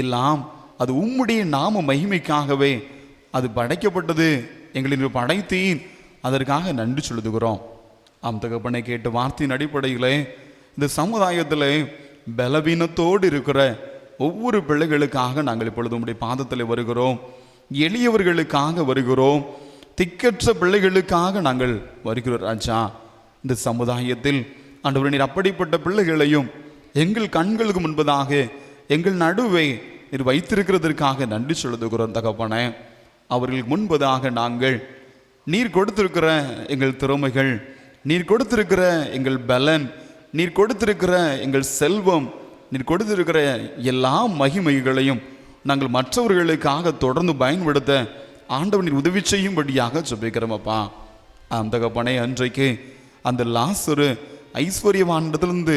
எல்லாம் அது உம்முடைய நாம மகிமைக்காகவே அது படைக்கப்பட்டது. எங்களை படைத்தீர், அதற்காக நன்றி சொல்லுகிறோம். ஆம் தகப்பனை கேட்ட வார்த்தையின் அடிப்படையிலே இந்த சமுதாயத்தில் பலவீனத்தோடு இருக்கிற ஒவ்வொரு பிள்ளைகளுக்காக நாங்கள் இப்பொழுது உம்முடைய பாதத்தில் வருகிறோம். எளியவர்களுக்காக வருகிறோம். திக்கற்ற பிள்ளைகளுக்காக நாங்கள் வருகிறோம் ராஜா. இந்த சமுதாயத்தில் ஆண்டவரே நீர் அப்படிப்பட்ட பிள்ளைகளையும் எங்கள் கண்களுக்கு முன்பதாக எங்கள் நடுவே நீர் வைத்திருக்கிறதற்காக நன்றி சொல்லுகிறோம் தகப்பனே. அவர்களுக்கு முன்பதாக நாங்கள் நீர் கொடுத்திருக்கிற எங்கள் திறமைகள், நீர் கொடுத்திருக்கிற எங்கள் பலன், நீர் கொடுத்திருக்கிற எங்கள் செல்வம், நீர் கொடுத்திருக்கிற எல்லா மகிமைகளையும் நாங்கள் மற்றவர்களுக்காக தொடர்ந்து பயன்படுத்த ஆண்டவர் நீர் உதவி செய்யும்படியாக ஜெபிக்கிறோம் அப்பா. அந்த தகப்பனே, அன்றைக்கு அந்த லாசரு ஐஸ்வர்யவானிடத்திலிருந்து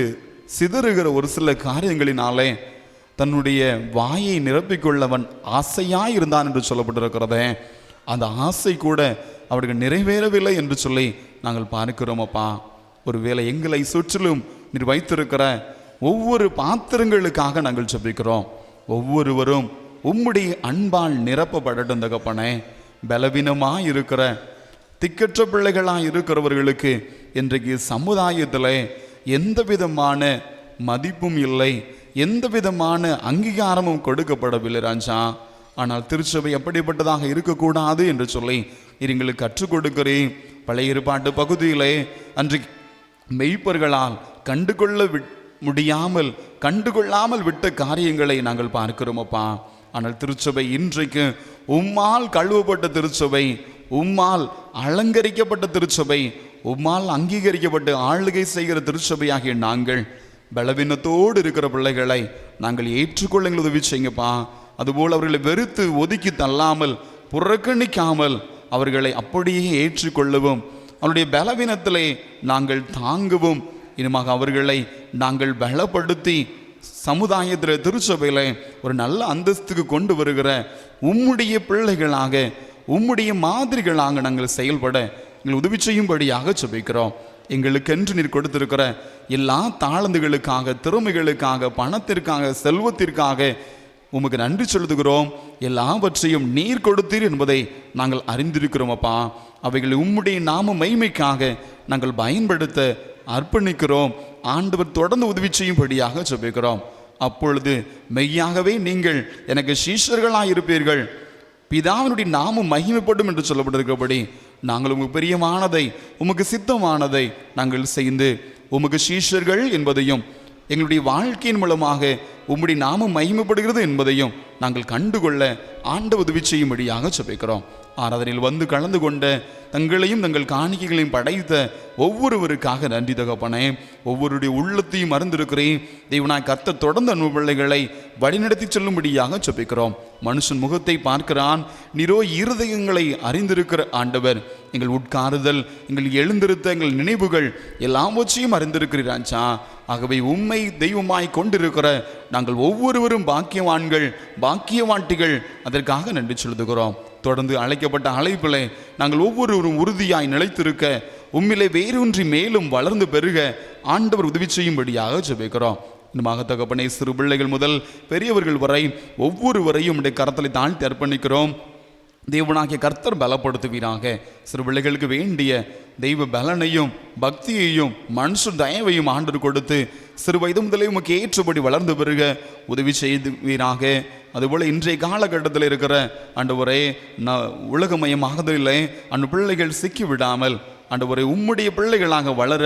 சிதறுகிற ஒரு சில காரியங்களினாலே தன்னுடைய வாயை நிரப்பிக்கொள்ளவன் ஆசையாய் இருந்தான் என்று சொல்லப்பட்டிருக்கிறதே, அந்த ஆசை கூட அவருக்கு நிறைவேறவில்லை என்று சொல்லி நாங்கள் பார்க்கிறோம் அப்பா. ஒருவேளை எங்களை சுற்றிலும் நீர் வைத்திருக்கிற ஒவ்வொரு பாத்திரங்களுக்காக நாங்கள் ஜெபிக்கிறோம். ஒவ்வொருவரும் உம்முடைய அன்பால் நிரப்பப்படட்டும் தகப்பனே. பலவீனமாய் இருக்கிற திக்கற்ற பிள்ளைகளாய் இருக்கிறவர்களுக்கு இன்றைக்கு சமுதாயத்தில் எந்த விதமான மதிப்பும் இல்லை, எந்த விதமான அங்கீகாரமும் கொடுக்கப்படவில்லை ராஜா. ஆனால் திருச்சபை அப்படிப்பட்டதாக இருக்கக்கூடாது என்று சொல்லி எங்களுக்கு கற்றுக் கொடுக்கிறேன். பழைய ஏற்பாட்டு பகுதியிலே அன்றைக்கு மெய்ப்பர்களால் கண்டுகொள்ளாமல் விட்ட காரியங்களை நாங்கள் பார்க்கிறோம் அப்பா. ஆனால் திருச்சபை இன்றைக்கு உம்மால் கழுவப்பட்ட திருச்சபை, உம்மால் அலங்கரிக்கப்பட்ட திருச்சபை, உம்மால் அங்கீகரிக்கப்பட்டு ஆளுகை செய்கிற திருச்சபையாகிய நாங்கள் பலவீனத்தோடு இருக்கிற பிள்ளைகளை நாங்கள் ஏற்றுக்கொள்ள எங்களுக்கு உதவி செய்யுங்கப்பா. அதுபோல் அவர்களை வெறுத்து ஒதுக்கி தள்ளாமல், புறக்கணிக்காமல் அவர்களை அப்படியே ஏற்றுக்கொள்ளவும், அவருடைய பலவீனத்திலே நாங்கள் தாங்கவும், இனிமாக அவர்களை நாங்கள் பலப்படுத்தி சமுதாயத்தில் திருச்சபையில் ஒரு நல்ல அந்தஸ்துக்கு கொண்டு வருகிற உம்முடைய பிள்ளைகளாக, உம்முடைய மாதிரிகளாக நாங்கள் செயல்பட எங்கள் உதவி செய்யும்படியாக ஜெபிக்கிறோம். எங்களுக்கென்று நீர் கொடுத்திருக்கிற எல்லா தாளந்துகளுக்காக, திறமைகளுக்காக, பணத்திற்காக, செல்வத்திற்காக உமக்கு நன்றி சொல்லுகிறோம். எல்லாவற்றையும் நீர் கொடுத்தீர் என்பதை நாங்கள் அறிந்திருக்கிறோம் அப்பா. அவைகளை உம்முடைய நாம மகிமைக்காக நாங்கள் பயன்படுத்த அர்ப்பணிக்கிறோம். ஆண்டவர் தொடர்ந்து உதவி செய்யும்படியாக ஜெபிக்கிறோம். அப்பொழுது மெய்யாகவே நீங்கள் எனக்கு சீஷர்களாக இருப்பீர்கள், பிதாவினுடைய நாமம் மகிமைப்படும் என்று சொல்லப்பட்டிருக்கிறபடி நாங்கள் உமக்கு பிரியமானதை, உமக்கு சித்தமானதை நாங்கள் செய்து உமக்கு சீஷர்கள் என்பதையும், எங்களுடைய வாழ்க்கையின் மூலமாக உம்முடைய நாமம் மகிமைப்படுகிறது என்பதையும் நாங்கள் கண்டுகொள்ள ஆண்டவர் உதவி செய்யும்படியாக ஜெபிக்கிறோம். ஆராதனையில் வந்து கலந்து கொண்ட தங்களையும் தங்கள் காணிக்கைகளையும் படைத்த ஒவ்வொருவருக்காக நன்றி தகப்பனே. ஒவ்வொருடைய உள்ளத்தையும் அறிந்திருக்கிறேன் தேவனாய் கர்த்தர் தொடர்ந்து அன்பு பிள்ளைகளை வழிநடத்தி செல்லும்படியாக ஜெபிக்கிறோம். மனுஷன் முகத்தை பார்க்கிறான், நீரோ இருதயங்களை அறிந்திருக்கிற ஆண்டவர். எங்கள் உட்காருதல், எங்கள் எழுந்திருத்த எங்கள் நினைவுகள் எல்லாவற்றையும் அறிந்திருக்கிறாச்சா. ஆகவே உம்மை தெய்வமாய் கொண்டிருக்கிற நாங்கள் ஒவ்வொருவரும் பாக்கியவான்கள், பாக்கியவாட்டிகள். அதற்காக நன்றி சொல்லுகிறோம். தொடர்ந்து அழைக்கப்பட்ட அழைப்பிலே நாங்கள் ஒவ்வொருவரும் உறுதியாய் நிலைத்திருக்க, உம்மிலே வேரூன்றி மேலும் வளர்ந்து பெருக ஆண்டவர் உதவி செய்யும்படியாக ஜெபிக்கிறோம். இன்னுமாக தகப்பனே, சிறு பிள்ளைகள் முதல் பெரியவர்கள் வரை ஒவ்வொருவரையும் உடைய கரத்தலை தாழ்த்தி அர்ப்பணிக்கிறோம். தேவனாகிய கர்த்தர் பலப்படுத்துவீராக. சிறு பிள்ளைகளுக்கு வேண்டிய தெய்வ பலனையும் பக்தியையும் மனுஷன் தயவையும் ஆண்டவர் கொடுத்து சிறு வயது முதலே உமக்கு ஏற்றபடி வளர்ந்து பெருக உதவி செய்வீராக. அதுபோல் இன்றைய காலகட்டத்தில் இருக்கிற ஆண்டவரே, உலகமயமாகதில்லை அந்த பிள்ளைகள் சிக்கி விடாமல் ஆண்டவரே உம்முடைய பிள்ளைகளாக வளர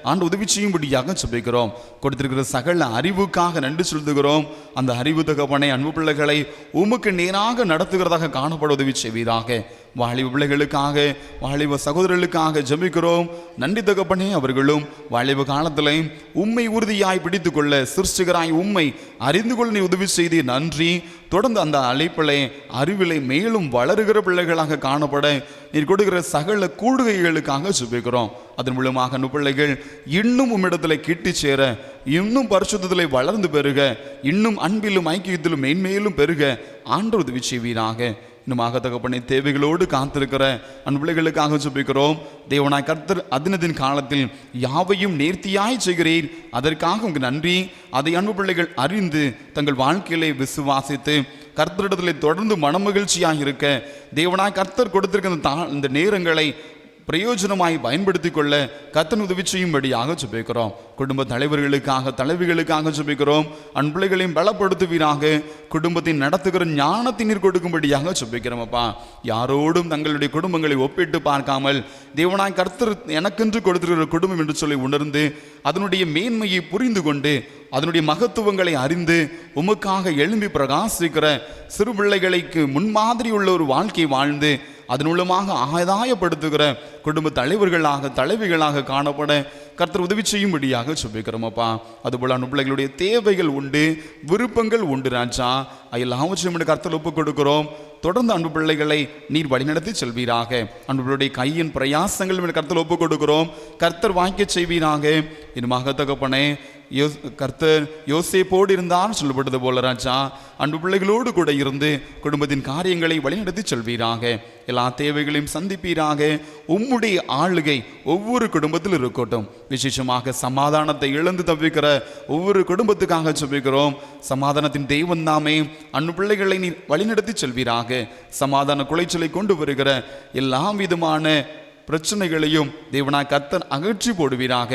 ஆண்டு உதவி செய்யும்படியாக ஜெபிக்கிறோம். கொடுத்திருக்கிற சகல அறிவுக்காக நன்றி சொல்லுகிறோம். அந்த அறிவு தகப்பனை அன்பு பிள்ளைகளை உமக்கு நேராக நடத்துகிறதாக காணப்பட உதவி செய்வீராக. வாலிப பிள்ளைகளுக்காக, வாலிப சகோதரர்களுக்காக ஜெபிக்கிறோம். நன்றி தகப்பனே, அவர்களும் வாலிப காலத்திலே உம்மை உறுதியாய் பிடித்து கொள்ள, சிருஷ்டிகராய் உம்மை அறிந்து கொள்ள நீ உதவி செய்தீர். நன்றி. தொடர்ந்து அந்த அழைப்பிலே அறிவிலை மேலும் வளருகிற பிள்ளைகளாக காணப்பட நீர் கொடுக்கிற சகல கூடுகைகளுக்காக ஜெபிக்கிறோம். அதன் மூலமாக அந்த பிள்ளைகள் இன்னும் உம்மிடத்தில் கிட்டி சேர, இன்னும் பரிசுத்தத்திலே வளர்ந்து பெருக, இன்னும் அன்பிலும் ஐக்கியத்திலும் மேன்மேலும் பெருக ஆண்டவர் உதவி செய்வீராக. இன்னுமாக தகப்பனை தேவைகளோடு காத்திருக்கிற அன்பு பிள்ளைகளுக்காக ஜெபிக்கிறோம். தேவனாய் கர்த்தர் அதினதின் காலத்தில் யாவையும் நேர்த்தியாய் செய்கிறீர். அதற்காக உங்களுக்கு நன்றி. அதை அன்பு பிள்ளைகள் அறிந்து தங்கள் வாழ்க்கையிலே விசுவாசித்து கர்த்தரிடத்திலே தொடர்ந்து மனமகிழ்ச்சியாக இருக்க தேவனாய் கர்த்தர் கொடுத்திருக்கிற இந்த நேரங்களை பிரயோஜனமாய் பயன்படுத்தி கொள்ள கர்த்தர் உதவி செய்யும்படியாக ஜெபிக்கிறோம். குடும்ப தலைவர்களுக்காக, தலைவிகளுக்காக ஜெபிக்கிறோம். அன்பிள்ளைகளையும் பலப்படுத்துவீராக. குடும்பத்தின் நடத்துகிற ஞானத்தை நீர் கொடுக்கும்படியாக ஜெபிக்கிறோம். அப்பா, யாரோடும் தங்களுடைய குடும்பங்களை ஒப்பிட்டு பார்க்காமல் தேவனாய் கர்த்தர் எனக்கென்று கொடுத்திருக்கிற குடும்பம் என்று சொல்லி உணர்ந்து அதனுடைய மேன்மையை புரிந்து கொண்டு அதனுடைய மகத்துவங்களை அறிந்து உமக்காக எழும்பி பிரகாசிக்கிற சிறு பிள்ளைகளுக்கு முன்மாதிரி உள்ள ஒரு வாழ்க்கை வாழ்ந்து அதன் மூலமாக ஆதாயப்படுத்துகிற குடும்ப தலைவர்களாக, தலைவிகளாக காணப்பட கர்த்தர் உதவி செய்யும்படியாக ஜெபிக்கிறோம். அப்பா, அதுபோல அன்பு பிள்ளைகளுடைய தேவைகள் உண்டு, விருப்பங்கள் உண்டு ராஜா. எல்லாவற்றையும் கர்த்தர் ஒப்புக் கொடுக்கிறோம். தொடர்ந்து அன்பு பிள்ளைகளை நீர் வழிநடத்தி செல்வீராக. அன்புடைய கையின் பிரயாசங்கள் கர்த்தர் ஒப்புக் கொடுக்கிறோம். கர்த்தர் வாய்க்க செய்வீராக. இன்னுமாக தகப்பனே, கர்த்தர் யோசேப்போடு இருந்தான்னு சொல்லப்பட்டது போல ராஜா, அன்பு பிள்ளைகளோடு கூட இருந்து குடும்பத்தின் காரியங்களை வழிநடத்தி செல்வீராக. எல்லா தேவைகளையும் சந்திப்பீராக. உம்முடைய ஆளுகை ஒவ்வொரு குடும்பத்தில் இருக்கட்டும். விசேஷமாக சமாதானத்தை இழந்து தவிக்கிற ஒவ்வொரு குடும்பத்துக்காக ஜெபிக்கிறோம். சமாதானத்தின் தெய்வம் தாமே அன்பு பிள்ளைகளை நீ வழிநடத்தி செல்வீராக. சமாதான குலைச்சலை கொண்டு வருகிற எல்லா விதமான பிரச்சனைகளையும் தேவனாய் கர்த்தர் அகற்றி போடுவீராக.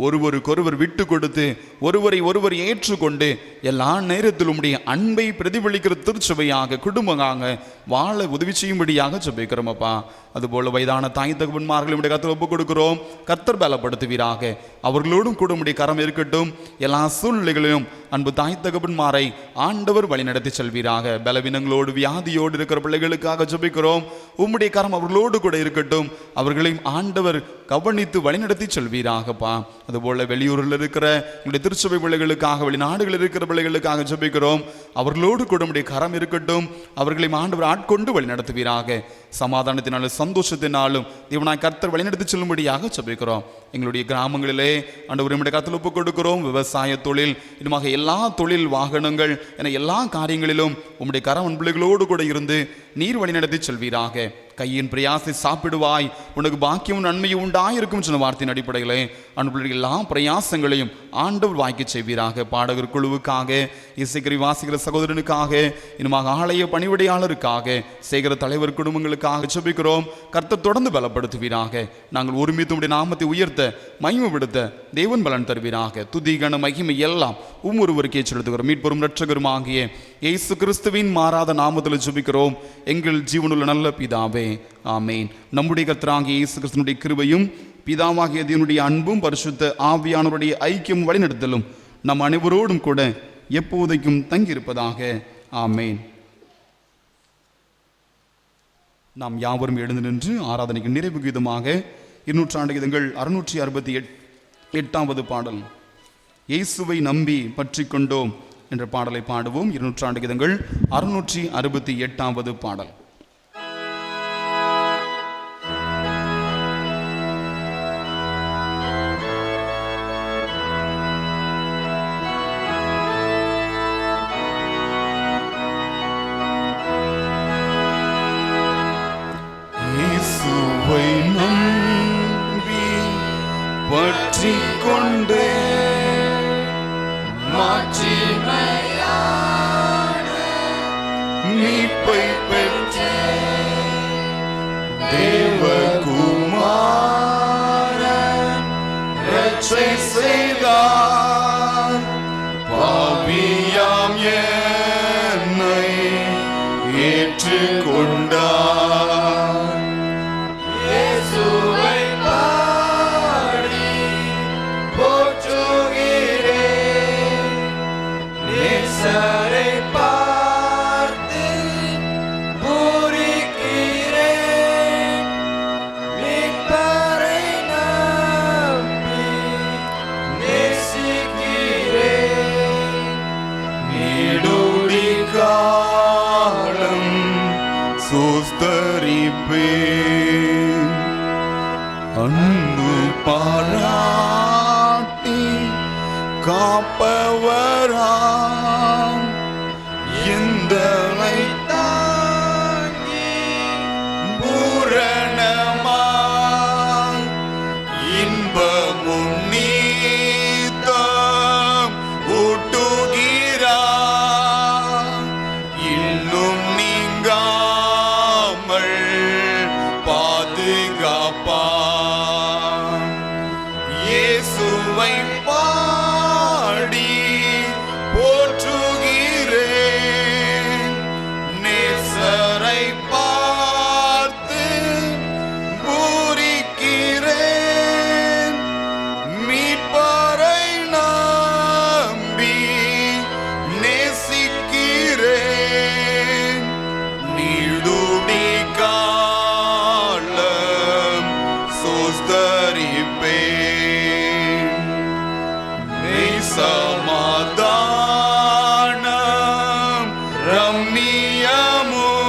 ஒருவருக்கொருவர் விட்டு கொடுத்து ஒருவரை ஒருவர் ஏற்றுக்கொண்டு எல்லா நேரத்திலும் உம்முடைய அன்பை பிரதிபலிக்கிற திருச்சபையாக, குடும்பமாக வாழ உதவி செய்யும்படியாக ஜெபிக்கிறோம். அப்பா, அதுபோல வயதான தாய் தகப்பன்மார்கள் உடைய கர்த்தர் ஒப்புக் கொடுக்கிறோம். கர்த்தர் பலப்படுத்துவீராக. அவர்களோடும் கூட உம்முடைய கரம் இருக்கட்டும். எல்லா சூழ்நிலைகளிலும் அன்பு தாய் தகப்பன்மாரை ஆண்டவர் வழிநடத்தி செல்வீராக. பலவீனங்களோடு, வியாதியோடு இருக்கிற பிள்ளைகளுக்காக ஜெபிக்கிறோம். உம்முடைய கரம் அவர்களோடு கூட இருக்கட்டும். அவர்களையும் ஆண்டவர் கவனித்து வழிநடத்தி செல்வீராகப்பா. அதுபோல வெளியூரில் இருக்கிற எங்களுடைய திருச்சபை பிள்ளைகளுக்காக, வெளிநாடுகளில் இருக்கிற பிள்ளைகளுக்காக ஜெபிக்கிறோம். அவர்களோடு கூட உம்முடைய கரம் இருக்கட்டும். அவர்களையும் ஆண்டவர் ஆட்கொண்டு வழிநடத்துவீராக. சமாதானத்தினாலும் சந்தோஷத்தினாலும் தேவனாய் கர்த்தர் வழிநடத்தி செல்லும்படியாக ஜெபிக்கிறோம். எங்களுடைய கிராமங்களிலே ஆண்டவர் உம்முடைய கர்த்தர் ஒப்புக் கொடுக்கிறோம். விவசாய தொழில், இன்னுமாக எல்லா தொழில், வாகனங்கள் என எல்லா காரியங்களிலும் உம்முடைய கரம் பிள்ளைகளோடு கூட இருந்து நீர் வழிநடத்தி செல்வீராக. கையின் பிரயாசை சாப்பிடுவாய், உனக்கு பாக்கியமும் நன்மையும் உண்டாயிருக்கும் சொன்ன வார்த்தையின் அடிப்படையிலே அன்புள்ள எல்லா பிரயாசங்களையும் ஆண்டவர் வாய்க்க செய்வீராக. பாடகர் குழுவுக்காக, இசைக்கறி வாசிக்கிற சகோதரனுக்காக, இன்னுமாக ஆலய பணிவிடையாளருக்காக, சேகர தலைவர் குடும்பங்களுக்காக ஜெபிக்கிறோம். கர்த்தர் தொடர்ந்து பலப்படுத்துவீராக. நாங்கள் ஒருமித்து உம்முடைய நாமத்தை உயர்த்த, மகிமைப்படுத்த தேவன் பலன் தருவீராக. துதி, கன, மகிமை எல்லாம் ஒருவருக்கே செலுத்துகிறோம். மீட்பெரும் இரட்சகரும் ஆகிய இயேசு கிறிஸ்துவின் மாறாத நாமத்தில் ஜெபிக்கிறோம் எங்கள் ஜீவனுள்ள நல்ல பிதாவே, ஆமேன். நம்முடைய கர்த்தராகிய இயேசு கிறிஸ்துவினுடைய கிருபையும் பிதாவாகிய தேவனுடைய அன்பும் பரிசுத்த ஆவியானவருடைய ஐக்கியம் வழிநடத்தலும் நம் அனைவரோடும் கூட எப்போதைக்கும் தங்கியிருப்பதாக. ஆமேன். நாம் யாவரும் எழுந்து நின்று ஆராதனைக்கு நிறைவு கீதமாக 200 கீதங்கள் 668வது பாடல், இயேசுவை நம்பி பற்றி கொண்டோம் என்ற பாடலை பாடுவோம். 200 கீதங்கள் 668வது பாடல். இயேசுவை நம்பி பற்றி கொண்டே மாட்சிமையான மீட்பை பெற்ற தேவகுமாரன் ரட்சை செய்தார். பாவியாம் என்னை ஏற்றுக்கொண்டார். பார்த்து பூரிக்கிறேன். அன்பு பாராட்டி காப்பவராம் எந்தனை தாங்கி பூரணமாய் இன்பமும் நீத்தம் ஊட்டுகிறார் இன்னும் நீங்காமல் பாதுகாப்பார் இயேசுவை பாடி போற்றுகிறேன் நேசரை பார்த்து பூரிக்கிறேன் மீட்பரை நம்பி நேசிக்கிறேன் நீடுடி காலம் சோஸ்தரிப்பேன் மெய் சமாதானம் ரம்மியமும்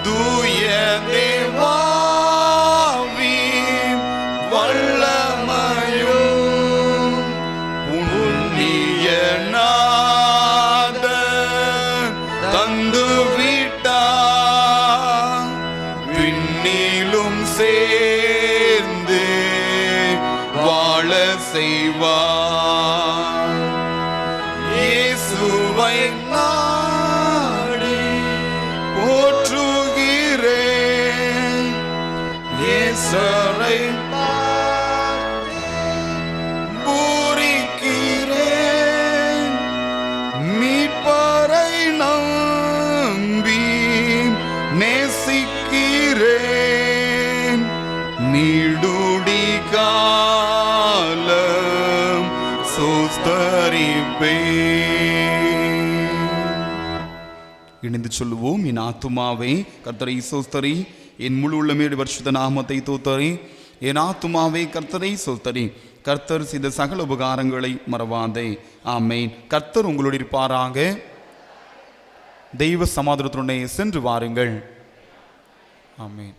தூய தேவாவின் வல்லமையும் புண்ணிய நாதன் தந்துவிட்டார் விண்ணிலும் சேர்ந்து வாழ செய்வார் இயேசுவை நாடி போற்றுகிறேன் நேசரை பார்த்து பூரிக்கிறேன் மீட்பரை நம்பி நேசிக்கிறேன் நீடுடி காலம் சோஸ்தரிப்பேன். இணைந்து சொல்லுவோம், என் ஆத்துமாவே கர்த்தரை சோஸ்தரி, என் முழு உள்ளமேடு பரிசுத்த நாமத்தை தோத்தரி. என் ஆத்துமாவே கர்த்தரை சோஸ்தரி, கர்த்தர் செய்த சகல உபகாரங்களை மறவாதே. ஆமேன். கர்த்தர் உங்களோடு இருப்பாராக. தெய்வ சமாதானத்துடனே சென்று வாருங்கள். ஆமேன்.